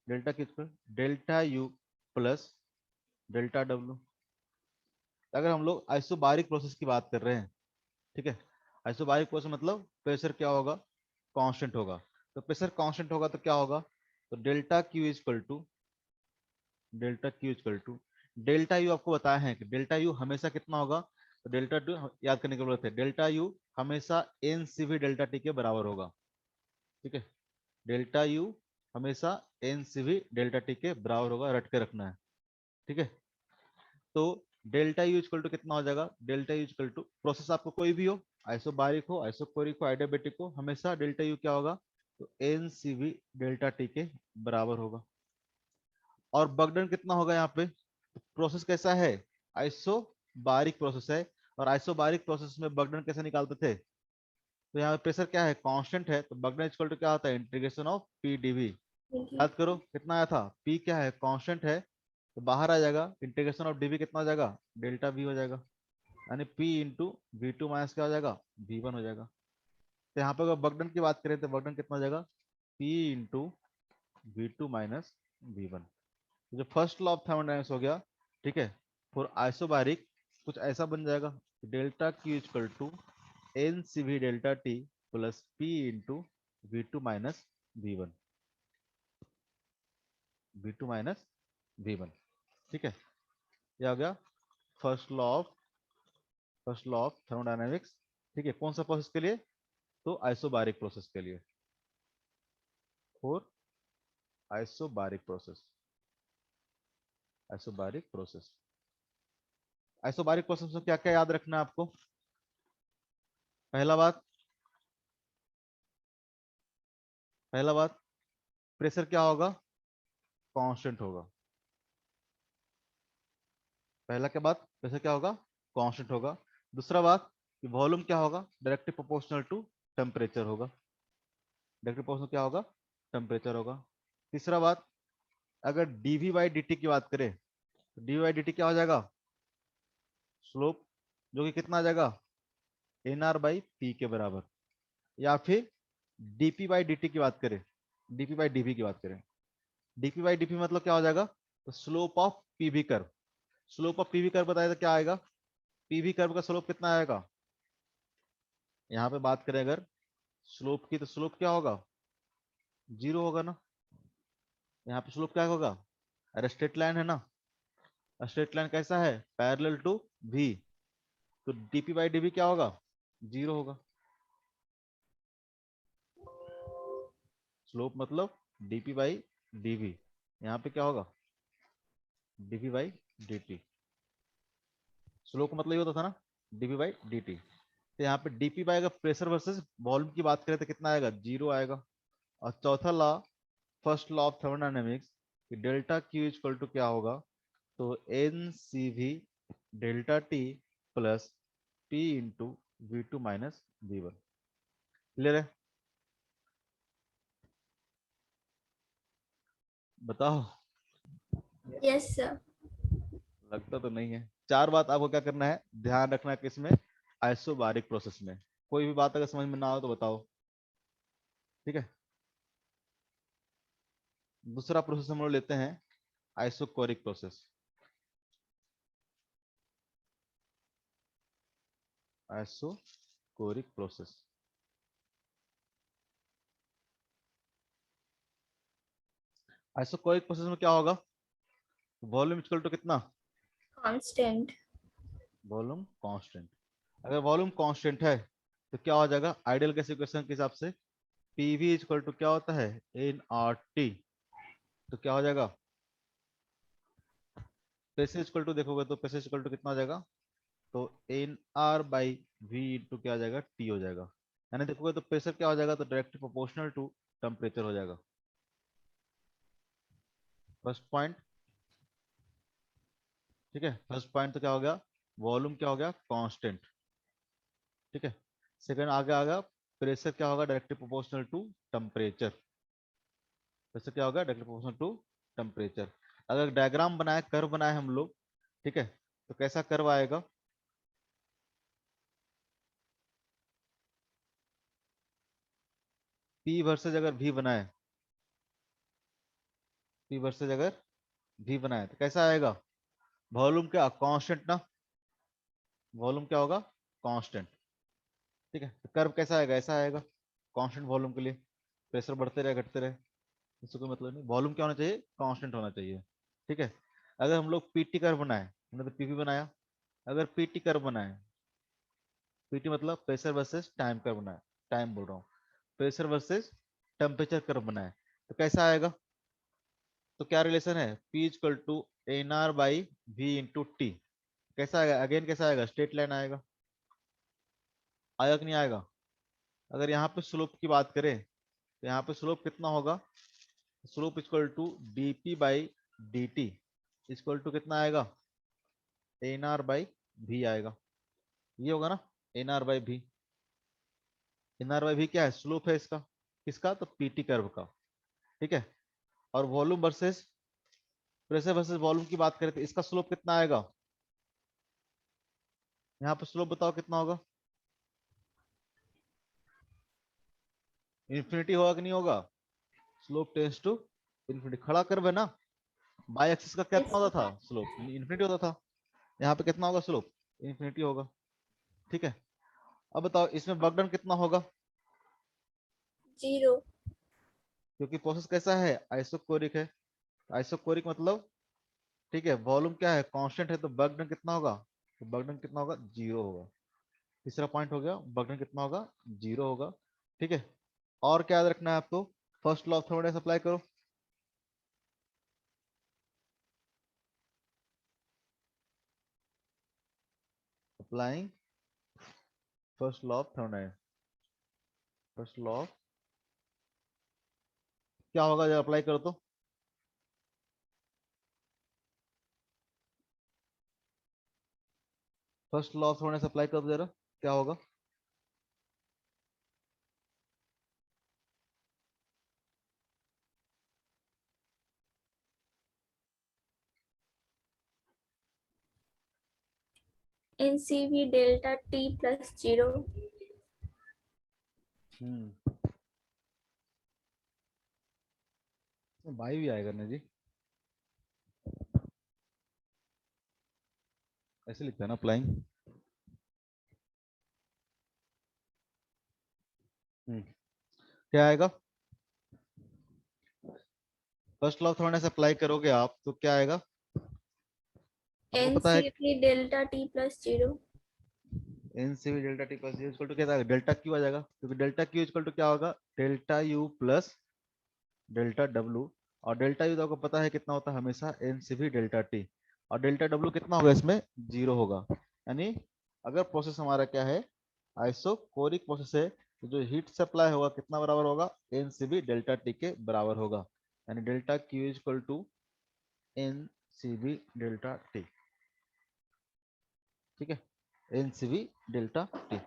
Speaker 1: delta Q equal delta U plus delta W. अगर हम लोग आइसोबारिक प्रोसेस की बात कर रहे हैं, ठीक है, आइसोबारिक प्रोसेस मतलब प्रेशर क्या होगा? कांस्टेंट होगा। तो प्रेशर कांस्टेंट होगा तो क्या होगा? तो delta Q equal to, delta Q equal to delta U. आपको बताया है कि डेल्टा यू हमेशा कितना होगा? तो डेल्टा टू याद करने की जरूरत है। डेल्टा यू हमेशा N C V delta T के बराबर होगा। ठीक है। डेल्टा यू हमेशा N C V delta T के बराबर होगा, रट के रखना है। ठीक है। तो डेल्टा यू इक्वल टू कितना हो जाएगा? Delta U equal to process आपको कोई भी हो, आइसोबारिक हो, आइसोकोरिक हो, आइडियाबैटिक हो, हमेशा डेल्टा यू क्या होगा? तो N C V delta T के बराबर होगा। और बर्डन कितना होगा यहाँ पे? तो प्रोसेस कैसा है? आइसोबारिक प्रोसेस है। और आइसोबारिक प्रोसेस में बर्डन कैसे निकालते थे? तो यहाँ पे प्रेशर क्या है? कांस्टेंट है, तो बर्डन इक्वल टू क्या होता है? Integration of P DV. याद करो कितना आया था? पी क्या है? कांस्टेंट है, तो बाहर आ जाएगा, इंटीग्रेशन ऑफ डीवी कितना हो जाएगा? डेल्टा वी हो जाएगा। यानी P into V two minus क्या हो जाएगा? वी वन हो जाएगा। तो यहाँ पे अगर बर्डन की बात करें तो बर्डन कितना हो जाएगा? P into V two minus V one. जो फर्स्ट लॉ ऑफ थर्मोडायनेमिक्स हो गया। ठीक है। फॉर आइसोबारिक कुछ ऐसा बन जाएगा, delta Q equal to N C V delta T plus P into V two minus V one. V two minus V one. ठीक है। ये आ गया फर्स्ट लॉ ऑफ थर्मोडायनेमिक्स। ठीक है। कौन सा प्रोसेस के लिए? तो आइसोबारिक प्रोसेस के लिए। For isobaric process, isobaric process. Isobaric process में क्या क्या याद रखना है आपको? पहला बात, पहला बात, प्रेशर क्या होगा? कांस्टेंट होगा। पहला क्या बात? प्रेशर क्या होगा? कांस्टेंट होगा। दूसरा बात कि वॉल्यूम क्या होगा? डायरेक्टली प्रोपोर्शनल टू टेम्परेचर होगा। डायरेक्टली प्रोपोर्शनल क्या होगा? टेम्परेचर होगा। तीसरा बात, अगर डीवी बाई डी टी की बात करें तो डीवी बाई डी टी क्या हो जाएगा? स्लोप, जो कि कितना आ जाएगा? एन आर बाई पी के बराबर। या फिर डीपी बाई डी टी की बात करें, डीपी बाई डीवी की बात करें, डीपी बाई डीपी मतलब क्या हो जाएगा? तो slope of PV curve. Slope of PV curve बताया तो क्या आएगा? पीवी कर्व का स्लोप कितना आएगा? यहाँ पे बात करें अगर स्लोप की, तो स्लोप क्या होगा? जीरो होगा ना। यहाँ पे स्लोप क्या होगा? अरे स्ट्रेट लाइन है ना। स्ट्रेट लाइन कैसा है? Parallel to V. तो डीपी बाई डीवी क्या होगा? जीरो होगा। स्लोप मतलब डीपी बाई डीवी। यहाँ पे क्या होगा? DP by D. स्लोप का मतलब ये होता था ना, डीपी बाई डी टी। तो यहाँ पे डीपी बाई अगर प्रेशर वर्सेस वॉल्यूम की बात करें तो कितना आएगा? जीरो आएगा। और चौथा law, first law of thermodynamics, कि डेल्टा क्यू इक्वल टू क्या होगा? तो N C V delta T plus P into V two minus V one. Clear है? बताओ।
Speaker 2: Yes sir.
Speaker 1: लगता तो नहीं है। चार बात आपको क्या करना है, ध्यान रखना है किसमें, आइसोबारिक प्रोसेस में। कोई भी बात अगर समझ में ना हो तो बताओ, ठीक है। दूसरा प्रोसेस हम लोग लेते हैं isochoric process. Isochoric process, isochoric process में क्या होगा, वॉल्यूम इक्वल टू कितना,
Speaker 2: कांस्टेंट।
Speaker 1: Volume constant. अगर वॉल्यूम कांस्टेंट है तो क्या हो जाएगा, आइडियल गैस इक्वेशन के हिसाब से पीवी इक्वल टू क्या होता है, एन आर टी। तो क्या हो जाएगा, प्रेशर इक्वल टू देखोगे तो प्रेशर इक्वल टू कितना हो जाएगा, तो N R by V into क्या हो जाएगा, टी हो जाएगा। यानी देखोगे तो प्रेशर क्या हो जाएगा, तो डायरेक्टली प्रोपोर्शनल टू टेम्परेचर हो जाएगा। फर्स्ट पॉइंट, ठीक है। फर्स्ट पॉइंट तो क्या हो गया, वॉल्यूम क्या हो गया, कांस्टेंट, ठीक है। सेकंड आगे आ गया, प्रेशर क्या होगा, directly proportional to temperature. Pressure क्या होगा, डायरेक्टली प्रोपोर्शनल टू टेम्परेचर। अगर डायग्राम बनाए, कर्व बनाए हम लोग, ठीक है, तो कैसा कर्व आएगा, पी वर्सेज अगर भी बनाए, पी वर्सेज अगर भी बनाए तो कैसा आएगा, वॉल्यूम क्या कांस्टेंट ना, वॉल्यूम क्या होगा, कांस्टेंट, ठीक है। तो कर्व कैसा आएगा, ऐसा आएगा, कांस्टेंट वॉल्यूम के लिए प्रेशर बढ़ते रहे घटते रहे, इससे कोई मतलब नहीं। वॉल्यूम क्या होना चाहिए, कांस्टेंट होना चाहिए, ठीक है। अगर हम लोग पीटी कर्व बनाए, हमने तो पीवी बनाया, अगर पीटी कर्व बनाए, पीटी मतलब प्रेशर वर्सेस टाइम कर्व बनाए, टाइम बोल रहा हूँ, प्रेशर वर्सेस टेम्परेचर कर्व बनाए, तो कैसा आएगा, तो क्या रिलेशन है, P equal to N R by V into T. कैसा आएगा, अगेन कैसा आएगा, स्ट्रेट लाइन आएगा, आएगा कि नहीं आएगा। अगर यहाँ पे स्लोप की बात करें तो यहाँ पे स्लोप कितना होगा, slope equal to D P by D T equal to कितना आएगा, एन आर बाई भी आएगा, ये होगा ना, एन आर बाई भी। एन आर बाई भी क्या है, स्लोप है इसका, किसका, तो पीटी कर्व का, ठीक है। और volume versus pressure versus volume की बात करें तो इसका स्लोप कितना आएगा, यहाँ पे स्लोप बताओ कितना होगा, इन्फिनिटी होगा कि नहीं होगा, स्लोप टेंस टू इन्फिनिटी। खड़ा कर्व है ना, बाई एक्सिस का कितना होता था, स्लोप इन्फिनिटी होता था, यहाँ पे कितना होगा स्लोप, इन्फिनिटी होगा, ठीक है। अब बताओ इसमें वर्क डन कितना होगा,
Speaker 2: 0।
Speaker 1: क्योंकि प्रोसेस कैसा है, आइसोकोरिक है, आइसोकोरिक मतलब, ठीक है, वॉल्यूम क्या है, कांस्टेंट है, तो वर्क डन कितना होगा, तो वर्क डन कितना होगा, जीरो होगा। तीसरा पॉइंट हो गया, वर्क डन कितना होगा, जीरो होगा, ठीक है। और क्या याद रखना है आपको, first law of thermodynamics apply करो, applying first law of thermodynamics, first law क्या होगा जब अप्लाई करो तो, first law of thermodynamics apply करो जरा, क्या होगा,
Speaker 2: NCV डेल्टा T प्लस 0।
Speaker 1: भाई भी आएगा ना जी, ऐसे लिखता है ना अप्लाइंग। क्या आएगा, first law of thermodynamics apply करोगे आप तो क्या आएगा, आपको पता है,
Speaker 2: NCV delta T plus 0।
Speaker 1: N C V delta T plus equal to क्या आएगा, डेल्टा क्यू आ जाएगा, क्योंकि डेल्टा क्यू इक्वल टू क्या होगा, delta U plus delta W. और डेल्टा यू तो आपको पता है कितना होता है हमेशा, N C V delta T. और डेल्टा डब्ल्यू कितना होगा इसमें, जीरो होगा। यानी अगर प्रोसेस हमारा क्या है, आइसोकोरिक प्रोसेस है, तो जो हीट सप्लाई होगा कितना बराबर होगा, N C V delta T के बराबर होगा। यानी delta Q equal to N C V delta T, ठीक है, N C V delta T.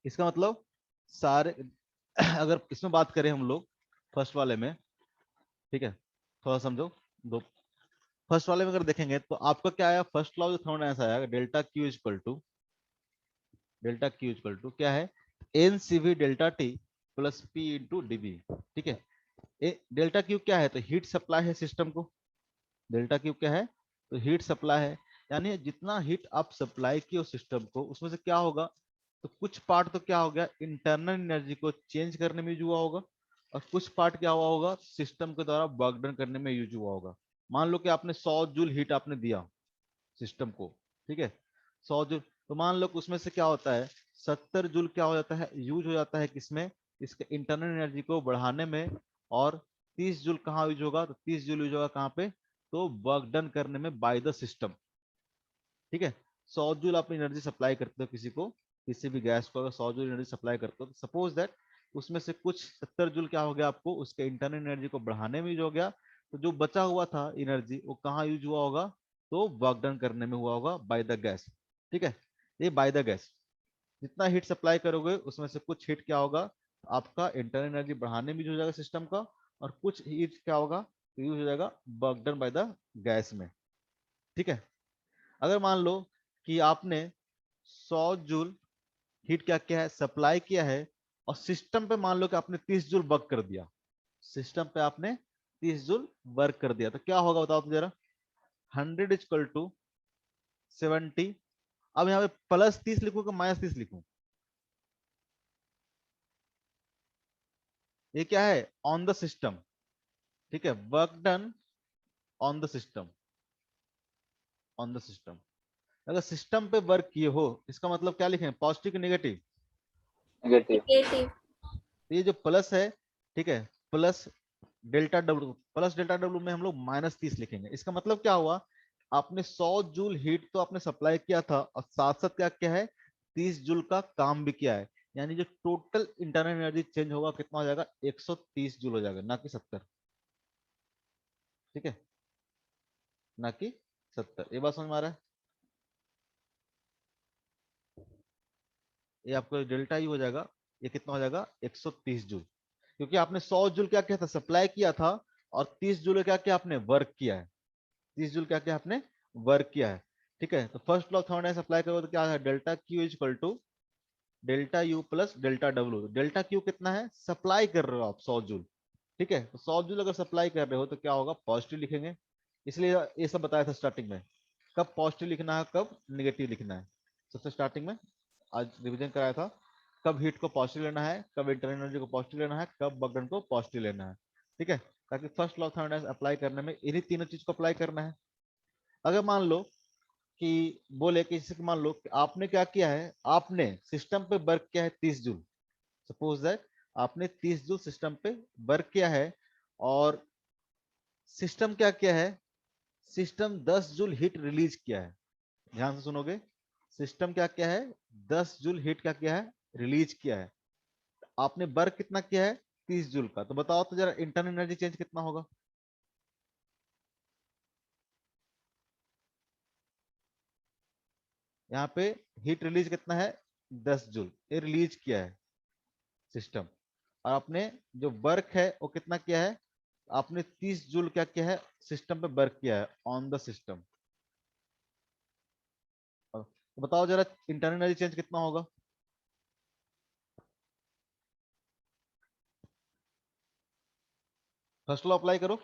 Speaker 1: इसका मतलब सारे अगर इसमें बात करें हम लोग फर्स्ट वाले में, ठीक है, थोड़ा समझो। दो फर्स्ट वाले में अगर देखेंगे तो आपका क्या आया, फर्स्ट लॉ जो थर्मोडायनामिक्स आया, डेल्टा क्यू इक्वल टू क्या है, N CV delta T plus P into DV. ठीक है, डेल्टा क्यू क्या है, तो हीट सप्लाई है सिस्टम को। डेल्टा क्यू क्या है, तो हीट सप्लाई है, यानी जितना हीट आप सप्लाई किए सिस्टम को उसमें से क्या होगा, तो कुछ पार्ट तो क्या हो गया, इंटरनल एनर्जी को चेंज करने में यूज हुआ होगा, और कुछ पार्ट क्या हुआ होगा, सिस्टम के द्वारा वर्क डन करने में यूज हुआ होगा। मान लो कि आपने 100 जूल हीट आपने दिया सिस्टम को, ठीक है, 100 जूल, तो मान लो कि उसमें से क्या होता है, 70 जूल क्या हो जाता है, यूज हो जाता है किसमें, इसके इंटरनल एनर्जी को बढ़ाने में, और 30 जूल कहाँ यूज होगा, तो 30 जूल यूज होगा कहाँ पे, तो वर्क डन करने में बाय द सिस्टम। ठीक है, 100 जूल आप एनर्जी सप्लाई करते हो किसी को, किसी भी गैस को अगर 100 जूल एनर्जी सप्लाई करते हो, तो सपोज दैट उसमें से कुछ 70 जूल क्या हो गया आपको, उसके इंटरनल एनर्जी को बढ़ाने में यूज हो गया, तो जो बचा हुआ था एनर्जी वो कहाँ यूज हुआ होगा, तो वर्क डन करने में हुआ होगा बाय द गैस। ठीक है, ये बाय द गैस, जितना हीट सप्लाई करोगे उसमें से कुछ हीट क्या होगा, आपका इंटरनल एनर्जी बढ़ाने में यूज हो जाएगा सिस्टम का, और कुछ हीट क्या होगा, यूज हो जाएगा work done by the gas में। ठीक है, अगर मान लो कि आपने 100 जूल हीट क्या क्या है, सप्लाई किया है, और सिस्टम पे मान लो कि आपने 30 जूल वर्क कर दिया, सिस्टम पे आपने 30 जूल वर्क कर दिया, तो क्या होगा बताओ तो जरा, 100 इक्वल टू 70। अब यहाँ पे प्लस 30 लिखूं कि माइनस 30 लिखूं, ये क्या है, ऑन द सिस्टम। ठीक है, work done on the system, on the system. अगर सिस्टम पे वर्क किए हो इसका मतलब क्या लिखें, पॉजिटिव नेगेटिव,
Speaker 3: नेगेटिव।
Speaker 2: नेगेटिव।
Speaker 1: तो ये जो प्लस है, ठीक है, plus delta W, plus delta W में हम लोग -30 लिखेंगे। इसका मतलब क्या हुआ, आपने 100 जूल हीट तो आपने सप्लाई किया था, और साथ साथ क्या क्या है, 30 जूल का काम भी किया है, यानी जो टोटल इंटरनल एनर्जी चेंज होगा कितना हो जाएगा, 130 जूल हो जाएगा, ना कि 70। ठीक है, ना कि 70। ये बात समझ में आ रहा है, ये आपको डेल्टा ही हो जाएगा, ये कितना हो जाएगा, 130 जूल, क्योंकि आपने 100 जूल क्या किया था, सप्लाई किया था, और 30 जूल क्या किया आपने, वर्क किया है, 30 जूल क्या किया आपने, वर्क किया है। ठीक है, तो फर्स्ट लॉ थर्मोडायनामिक्स अप्लाई करोगे तो क्या है, delta Q is equal to delta U plus delta W. Delta Q कितना है, सप्लाई कर रहे हो आप 100 जूल। ठीक है, तो 100 जूल अगर सप्लाई कर रहे हो तो क्या होगा, पॉजिटिव लिखेंगे, इसलिए ये सब बताया था स्टार्टिंग में, कब पॉजिटिव लिखना है कब नेगेटिव लिखना है, सबसे स्टार्टिंग में आज रिवीजन कराया था, कब हीट को पॉजिटिव लेना है, कब इंटरनल एनर्जी को पॉजिटिव लेना है, कब बर्डन को पॉजिटिव लेना है। ठीक है, ताकि first law of thermodynamics apply करने में इन्हीं तीनों चीज को अप्लाई करना है। अगर मान लो कि बोले कि जैसे कि मान लो कि आपने क्या किया है, आपने सिस्टम पे वर्क किया है 30 जूल, सपोज दैट आपने 30 जूल सिस्टम पे वर्क किया है, और सिस्टम क्या किया है, सिस्टम 10 जूल हीट रिलीज किया है। ध्यान से सुनोगे, सिस्टम क्या किया है, 10 जूल हीट क्या किया है, रिलीज किया है। आपने वर्क कितना किया है, 30 जूल का, तो बताओ तो जरा इंटरनल एनर्जी चेंज कितना होगा। यहाँ पे हीट रिलीज कितना है, 10 जूल, ये रिलीज किया है सिस्टम, और आपने जो वर्क है वो कितना किया है, आपने 30 जूल क्या किया है, सिस्टम पे वर्क किया है ऑन द सिस्टम। तो बताओ जरा इंटरनल एनर्जी चेंज कितना होगा। फर्स्ट लॉ अप्लाई करो,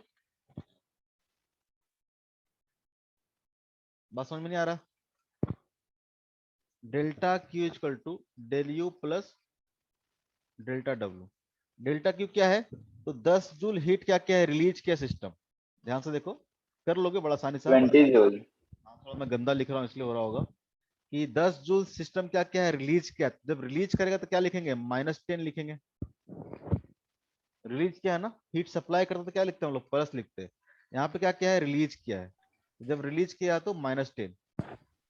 Speaker 1: बात समझ में नहीं आ रहा, delta Q equal to del U plus delta W. Delta Q क्या है, तो 10 जूल हीट क्या क्या है, रिलीज किया सिस्टम। ध्यान से देखो, कर लोगे बड़ा आसानी से।
Speaker 3: 20 जूल।
Speaker 1: हाँ, थोड़ा मैं गंदा लिख रहा हूँ इसलिए हो रहा होगा, कि 10 जूल सिस्टम क्या क्या है, रिलीज किया, जब रिलीज करेगा तो क्या लिखेंगे, -10 लिखेंगे। रिलीज किया है ना, हीट सप्लाई करता तो क्या लिखते हैं हम लोग, प्लस लिखते हैं। यहाँ पे क्या क्या है, रिलीज किया है, जब रिलीज किया तो -10।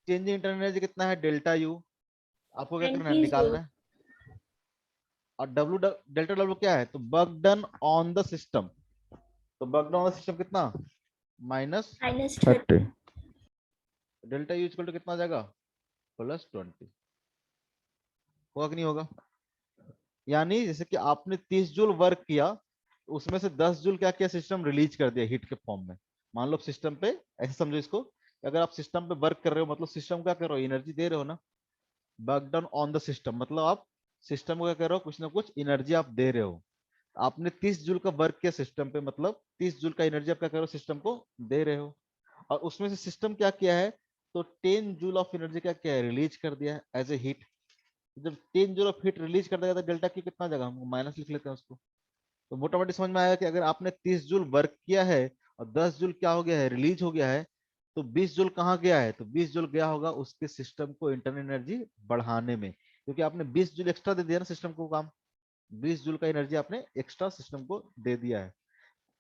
Speaker 1: चेंज इंटरनल एनर्जी कितना है, डेल्टा यू, आपको क्या करना है,
Speaker 2: 20
Speaker 1: निकालना
Speaker 2: जूल।
Speaker 1: है। और डब्ल्यू, डेल्टा डब्ल्यू क्या है, तो work done on the system, तो work done on the system कितना, -30।
Speaker 2: -30।
Speaker 1: डेल्टा यू इक्वल टू कितना आ जाएगा, +20। होगा कि नहीं होगा, यानी जैसे कि आपने 30 जूल वर्क किया, उसमें से 10 जूल क्या किया सिस्टम रिलीज कर दिया हीट के फॉर्म में। मान लो सिस्टम पे, ऐसे समझो इसको, अगर आप सिस्टम पे वर्क कर रहे हो मतलब सिस्टम क्या कर रहे हो, एनर्जी दे रहे हो ना, work done on the system मतलब आप सिस्टम को क्या कर रहे हो, कुछ ना कुछ एनर्जी आप दे रहे हो। आपने 30 जूल का वर्क किया सिस्टम पे, मतलब 30 जूल का एनर्जी आप क्या कर रहे हो, सिस्टम को दे रहे हो। और उसमें से सिस्टम क्या किया है, तो 10 जूल ऑफ एनर्जी क्या किया है, रिलीज कर दिया है एज ए हीट। जब 10 जूल ऑफ हीट रिलीज कर देगा तो डेल्टा क्यू कितना जगह, हम माइनस लिख लेते हैं उसको। तो मोटा मोटी समझ में आया कि अगर आपने 30 जूल वर्क किया है और 10 जूल क्या हो गया है, रिलीज हो गया है, तो 20 जूल कहाँ गया है, तो 20 जूल गया होगा उसके सिस्टम को इंटरनल एनर्जी बढ़ाने में, क्योंकि आपने 20 जूल एक्स्ट्रा दे दिया ना सिस्टम को काम। 20 जूल का एनर्जी आपने एक्स्ट्रा सिस्टम को दे दिया है।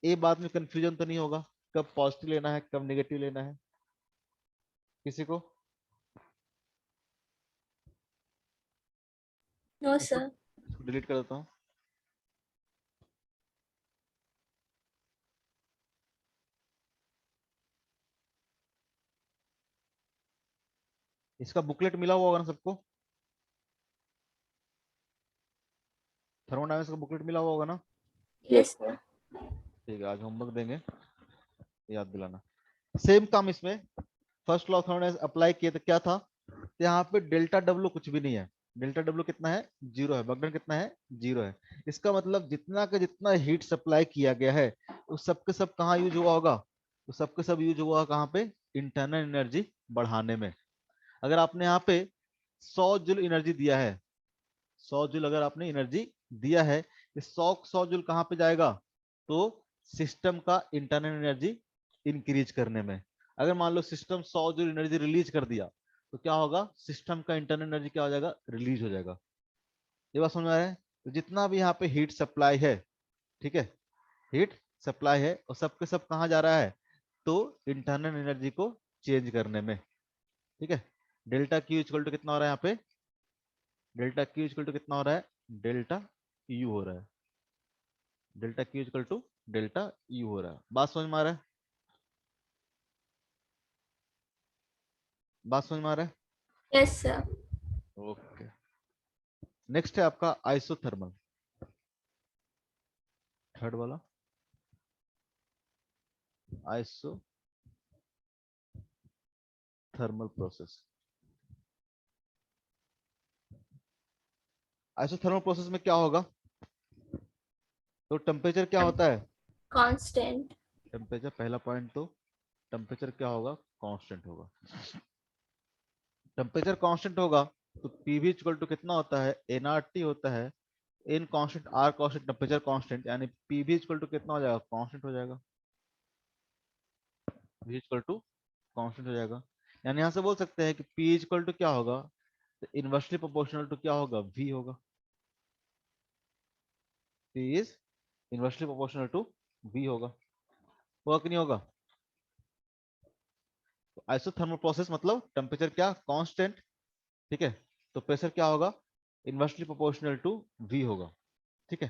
Speaker 1: ये बात में कंफ्यूजन तो नहीं होगा कब पॉजिटिव लेना है कब नेगेटिव लेना है किसी को?
Speaker 2: नो
Speaker 1: इसको
Speaker 2: सर।
Speaker 1: डिलीट कर देता हूँ। इसका बुकलेट मिला हुआ होगा ना सबको, थर्मोडायनामिक्स का बुकलेट मिला हुआ होगा ना?
Speaker 3: Yes
Speaker 2: yes.
Speaker 3: सर।
Speaker 1: ठीक है, आज होमवर्क देंगे, याद दिलाना। सेम काम इसमें, first law of thermodynamics apply किए तो क्या था, तो यहाँ पे डेल्टा डब्ल्यू कुछ भी नहीं है। डेल्टा डब्ल्यू कितना है, जीरो है। बगडन कितना है, जीरो है। इसका मतलब जितना का जितना हीट सप्लाई किया गया है उस सब के सब कहाँ यूज हुआ होगा, तो सबके सब यूज हुआ कहाँ पे, इंटरनल एनर्जी बढ़ाने में। अगर आपने यहाँ पे 100 जूल एनर्जी दिया है, 100 जूल अगर आपने एनर्जी दिया है, ये 100 जूल कहाँ पे जाएगा, तो सिस्टम का इंटरनल एनर्जी इंक्रीज करने में। अगर मान लो सिस्टम 100 जूल एनर्जी रिलीज कर दिया तो क्या होगा, सिस्टम का इंटरनल एनर्जी क्या हो जाएगा, रिलीज हो जाएगा। ये बात समझ में आ रहा है? तो जितना भी यहाँ पे हीट सप्लाई है, ठीक है, हीट सप्लाई है और सबके सब कहाँ जा रहा है, तो इंटरनल एनर्जी को चेंज करने में। ठीक है, डेल्टा क्यू इक्वल टू कितना हो रहा है यहाँ पे, डेल्टा क्यू इक्वल टू कितना हो रहा है, डेल्टा यू हो रहा है। Delta Q equal to delta U हो रहा है। बात समझ में आ रहा है, बात समझ में आ रहा
Speaker 2: यस सर।
Speaker 1: है? ओके, नेक्स्ट है आपका आइसोथर्मल, थर्ड वाला, आइसोथर्मल प्रोसेस। आइसोथर्मल प्रोसेस में क्या होगा, तो टेम्परेचर क्या होता है,
Speaker 2: कांस्टेंट।
Speaker 1: टेम्परेचर पहला पॉइंट, तो टेम्परेचर क्या होगा, कांस्टेंट होगा। टेम्परेचर कांस्टेंट होगा तो पीवी इक्वल टू कितना होता है, एनआरटी होता है, N constant R constant temperature constant, यानी पीवी इक्वल टू कितना हो जाएगा, कांस्टेंट हो जाएगा। वी इक्वल टू कांस्टेंट हो जाएगा। यानी यहां से बोल सकते हैं कि पी इक्वल टू क्या होगा, तो इनवर्सली प्रोपोर्शनल टू क्या होगा, वी होगा। P is inversely proportional to V होगा कि नहीं होगा? तो आइसोथर्मल प्रोसेस मतलब टेम्परेचर क्या, कांस्टेंट, ठीक है, तो प्रेशर क्या होगा, इनवर्सली प्रोपोर्शनल टू वी होगा। ठीक है,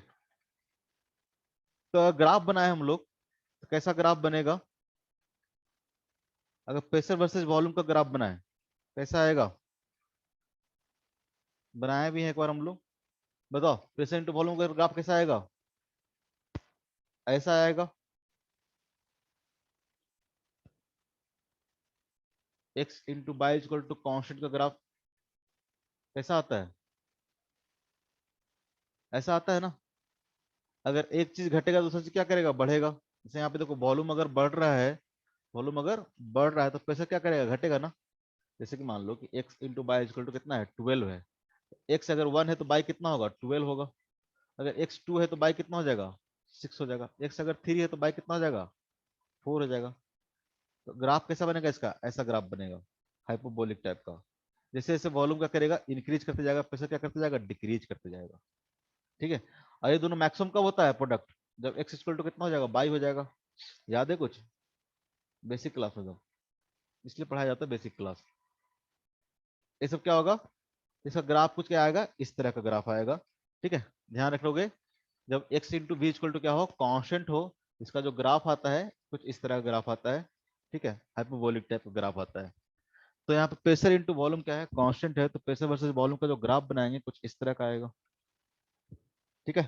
Speaker 1: तो ग्राफ बनाए हम लोग, तो कैसा ग्राफ बनेगा, अगर प्रेशर वर्सेस वॉल्यूम का ग्राफ बनाए कैसा आएगा, बनाया भी है एक बार हम लोग, बताओ प्रेशर इंटू वॉल्यूम का ग्राफ कैसा आएगा, ऐसा आएगा, X into by equal to constant का ग्राफ कैसा आता है, ऐसा आता है ना। अगर एक चीज घटेगा दूसरा चीज क्या करेगा, बढ़ेगा। जैसे यहाँ पे देखो वॉल्यूम अगर बढ़ रहा है, वॉल्यूम अगर बढ़ रहा है तो प्रेशर क्या करेगा, घटेगा ना। जैसे कि मान लो कि X into by equal to कितना है, 12 है। एक्स अगर 1 है तो बाई कितना होगा, 12 होगा। अगर एक्स 2 है तो बाई कितना हो जाएगा, 6 हो जाएगा। एक्स अगर 3 है तो बाई कितना हो जाएगा, 4 हो जाएगा। तो ग्राफ कैसा बनेगा इसका, ऐसा ग्राफ बनेगा, हाइपोबोलिक टाइप का। जैसे जैसे वॉल्यूम क्या करेगा, इंक्रीज करते जाएगा, प्रेशर क्या करते जाएगा, डिक्रीज करते जाएगा। ठीक है, और ये दोनों मैक्सिमम कब होता है प्रोडक्ट, जब एक्स इक्वल टू कितना हो जाएगा, बाई हो जाएगा। याद है कुछ बेसिक क्लास में, जब इसलिए पढ़ाया जाता है बेसिक क्लास। ये सब क्या होगा, इसका ग्राफ कुछ क्या आएगा, इस तरह का ग्राफ आएगा। ठीक है, ध्यान रख लोगे, जब x into V equal to क्या हो, कांस्टेंट हो, इसका जो ग्राफ आता है कुछ इस तरह का ग्राफ आता है। ठीक है, हाइपरबोलिक टाइप का ग्राफ आता है। तो यहाँ पे प्रेशर इंटू वॉल्यूम क्या है, कांस्टेंट है, तो प्रेशर वर्सेस वॉल्यूम का जो ग्राफ बनाएंगे कुछ इस तरह का आएगा। ठीक है,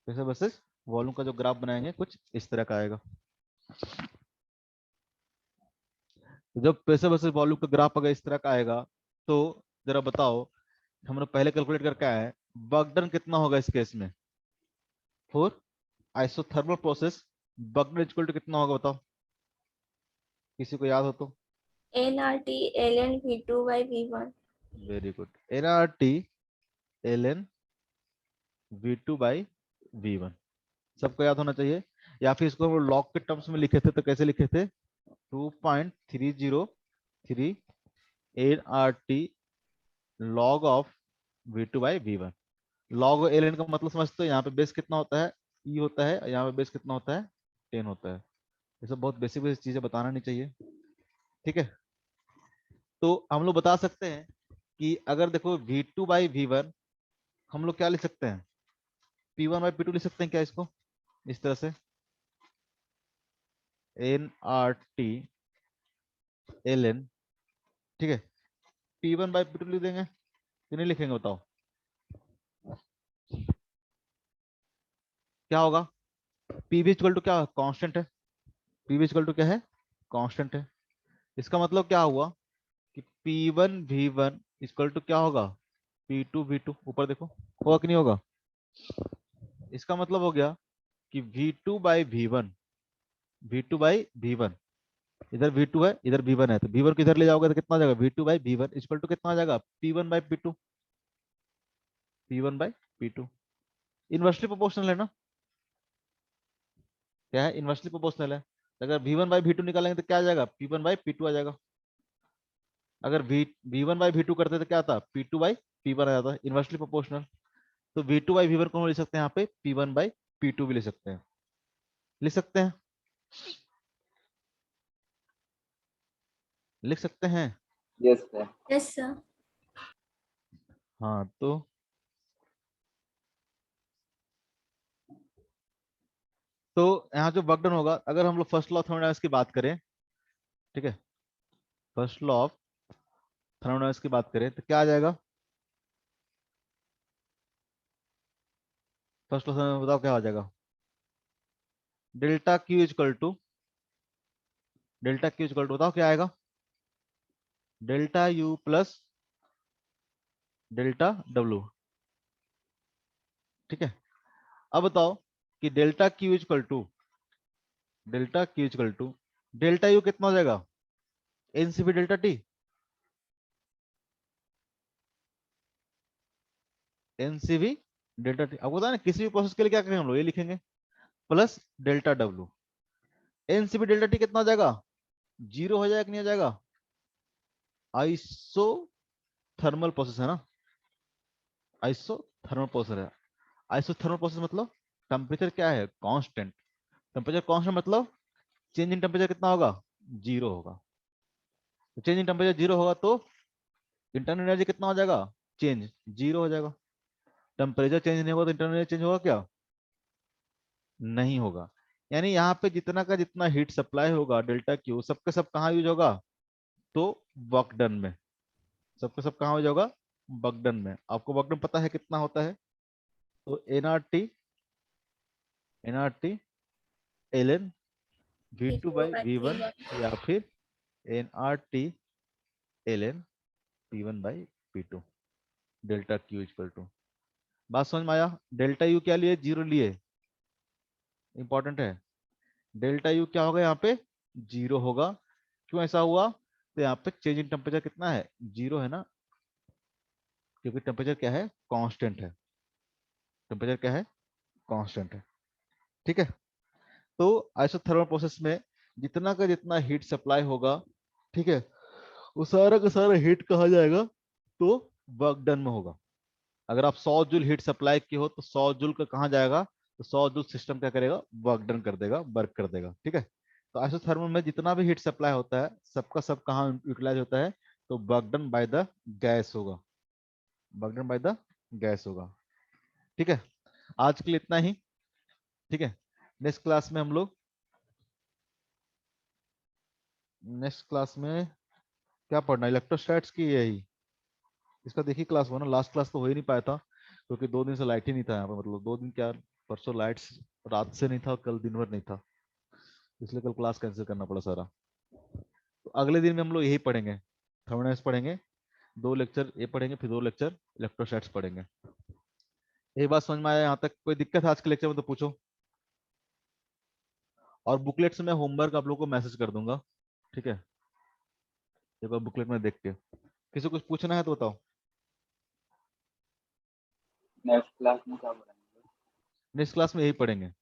Speaker 1: प्रेशर वर्सेस वॉल्यूम का जो ग्राफ बनाएंगे कुछ इस तरह का आएगा। तो जब प्रेशर वर्सेस वॉल्यूम का ग्राफ अगर इस तरह का आएगा तो जरा बताओ, हम लोग पहले कैलकुलेट करके आए हैं, वर्क डन कितना होगा इस केस में for isothermal process. Work done equal to कितना होगा बताओ, किसी को याद हो तो।
Speaker 2: nRT ln v2 by v1।
Speaker 1: Very good, nRT ln v2 by v1, सबको याद होना चाहिए। या फिर इसको हम लॉग के टर्म्स में लिखे थे तो कैसे लिखे थे, 2.303 nRT log of v2 by v1। log ln का मतलब समझते हो, यहाँ पे बेस कितना होता है, e होता है, यहाँ पे बेस कितना होता है, 10 होता है। ये सब बहुत बेसिक बेसिक चीजें बताना नहीं चाहिए, ठीक है। तो हम लोग बता सकते हैं कि अगर देखो v2 बाई v1, हम लोग क्या लिख सकते हैं, p1 बाई p2 लिख सकते हैं क्या इसको, इस तरह से nRT ln, ठीक है, p1 बाई p2 लिख देंगे कि नहीं लिखेंगे बताओ, क्या होगा, pv इक्वल टू क्या, कांस्टेंट है, pv इक्वल टू क्या है, कांस्टेंट है। इसका मतलब क्या हुआ कि p1 v1 इक्वल टू क्या होगा, p2 v2, ऊपर देखो होगा कि नहीं होगा। इसका मतलब हो गया कि v2 by v1, v2 by v1, इधर v2 है इधर v1 है, तो v1 को इधर ले जाओगे तो कितना आ जाएगा, v2 by v1 equal to कितना आ जाएगा, p1 by p2, p1 by p2। Inversely proportional है ना, क्या है, इनवर्सली प्रोपोर्शनल है। अगर v1 बाई v2 निकालेंगे तो क्या आ जाएगा, p1 बाई p2 आ जाएगा। अगर v1 बाई v2 करते तो क्या आता, p2 बाई p1 आ जाता, इनवर्सली प्रोपोर्शनल। तो v2 बाई v1 को हम लिख सकते हैं यहाँ पे p1 बाई p2 भी लिख सकते हैं, लिख सकते हैं, लिख सकते हैं।
Speaker 3: Yes sir.
Speaker 2: Yes sir.
Speaker 1: हाँ तो यहाँ जो वर्क डन होगा, अगर हम लोग फर्स्ट लॉ ऑफ थर्मोडायनामिक्स की बात करें, ठीक है, फर्स्ट लॉ ऑफ थर्मोडायनामिक्स की बात करें तो क्या आ जाएगा, फर्स्ट लॉ बताओ क्या आ जाएगा, delta Q equal to, delta Q equal to बताओ क्या आएगा, delta U plus delta W, ठीक है। अब बताओ कि delta Q equal to, delta Q equal to delta U कितना हो जाएगा, NCB delta T, NCB delta T. आपको पता है ना, किसी भी प्रोसेस के लिए क्या करेंगे हम लोग, ये लिखेंगे plus delta W. NCB delta T कितना हो जाएगा, जीरो हो जाएगा कि नहीं हो जाएगा, आइसो थर्मल प्रोसेस है ना, आइसो थर्मल प्रोसेस है। आइसो थर्मल प्रोसेस मतलब टेम्परेचर क्या है, कांस्टेंट। टेम्परेचर कांस्टेंट मतलब चेंज इन टेम्परेचर कितना होगा, जीरो होगा। तो चेंज इन टेम्परेचर जीरो होगा तो इंटरनल एनर्जी कितना हो जाएगा, चेंज जीरो हो जाएगा। टेम्परेचर चेंज नहीं होगा तो इंटरनल एनर्जी चेंज होगा क्या, नहीं होगा। यानी यहाँ पे जितना का जितना हीट सप्लाई होगा डेल्टा क्यू, सबके सब कहाँ यूज होगा, तो वर्क डन में, सबके सब कहाँ यूज होगा, वर्क डन में। आपको वर्क डन पता है कितना होता है, तो NRT, NRT LN v2
Speaker 2: v2
Speaker 1: by
Speaker 2: by
Speaker 1: v1,
Speaker 2: v1।
Speaker 1: या फिर nRT ln p1 by p2, delta Q equal to. बात समझ में आया, डेल्टा यू क्या लिए, जीरो लिए, इंपॉर्टेंट है। डेल्टा यू क्या होगा यहाँ पे, जीरो होगा। क्यों ऐसा हुआ, तो यहाँ पे चेंज इन टेम्परेचर कितना है, जीरो है ना, क्योंकि टेम्परेचर क्या है, कांस्टेंट है, टेम्परेचर क्या है, कांस्टेंट है, ठीक है। तो आइसोथर्मल प्रोसेस में जितना का जितना हीट सप्लाई होगा, ठीक है, वो सारा का सारा हीट कहा जाएगा, तो वर्क डन में होगा। अगर आप 100 जूल हीट सप्लाई की हो तो 100 जूल का कहाँ जाएगा, तो 100 जूल सिस्टम क्या करेगा, वर्क डन कर देगा, वर्क कर देगा, ठीक है। तो आइसोथर्मल में जितना भी हीट सप्लाई होता है सबका सब कहाँ यूटिलाइज होता है, तो work done by the gas होगा, work done by the gas होगा, ठीक है। आज के लिए इतना ही, ठीक है। नेक्स्ट क्लास में हम लोग, नेक्स्ट क्लास में क्या पढ़ना, इलेक्ट्रोस्टैट्स की यही, इसका देखिए क्लास वो ना, लास्ट क्लास तो हो ही नहीं पाया था क्योंकि 2 दिन से लाइट ही नहीं था यहाँ पे, मतलब 2 दिन क्या, परसों लाइट्स रात से नहीं था, कल दिन भर नहीं था, इसलिए कल क्लास कैंसिल करना पड़ा सारा। तो अगले दिन में हम लोग यही पढ़ेंगे, थर्मोडायनेमिक्स पढ़ेंगे, 2 लेक्चर ये पढ़ेंगे, फिर 2 लेक्चर इलेक्ट्रोस्टैटिक्स पढ़ेंगे। एक बात समझ में आया यहाँ तक? कोई दिक्कत है आज के लेक्चर में तो पूछो। और बुकलेट से मैं होमवर्क आप लोगों को मैसेज कर दूंगा, ठीक है? एक बार बुकलेट में देख के किसी को कुछ पूछना है तो बताओ।
Speaker 3: नेक्स्ट क्लास में क्या पढ़ेंगे?
Speaker 1: नेक्स्ट क्लास में यही पढ़ेंगे।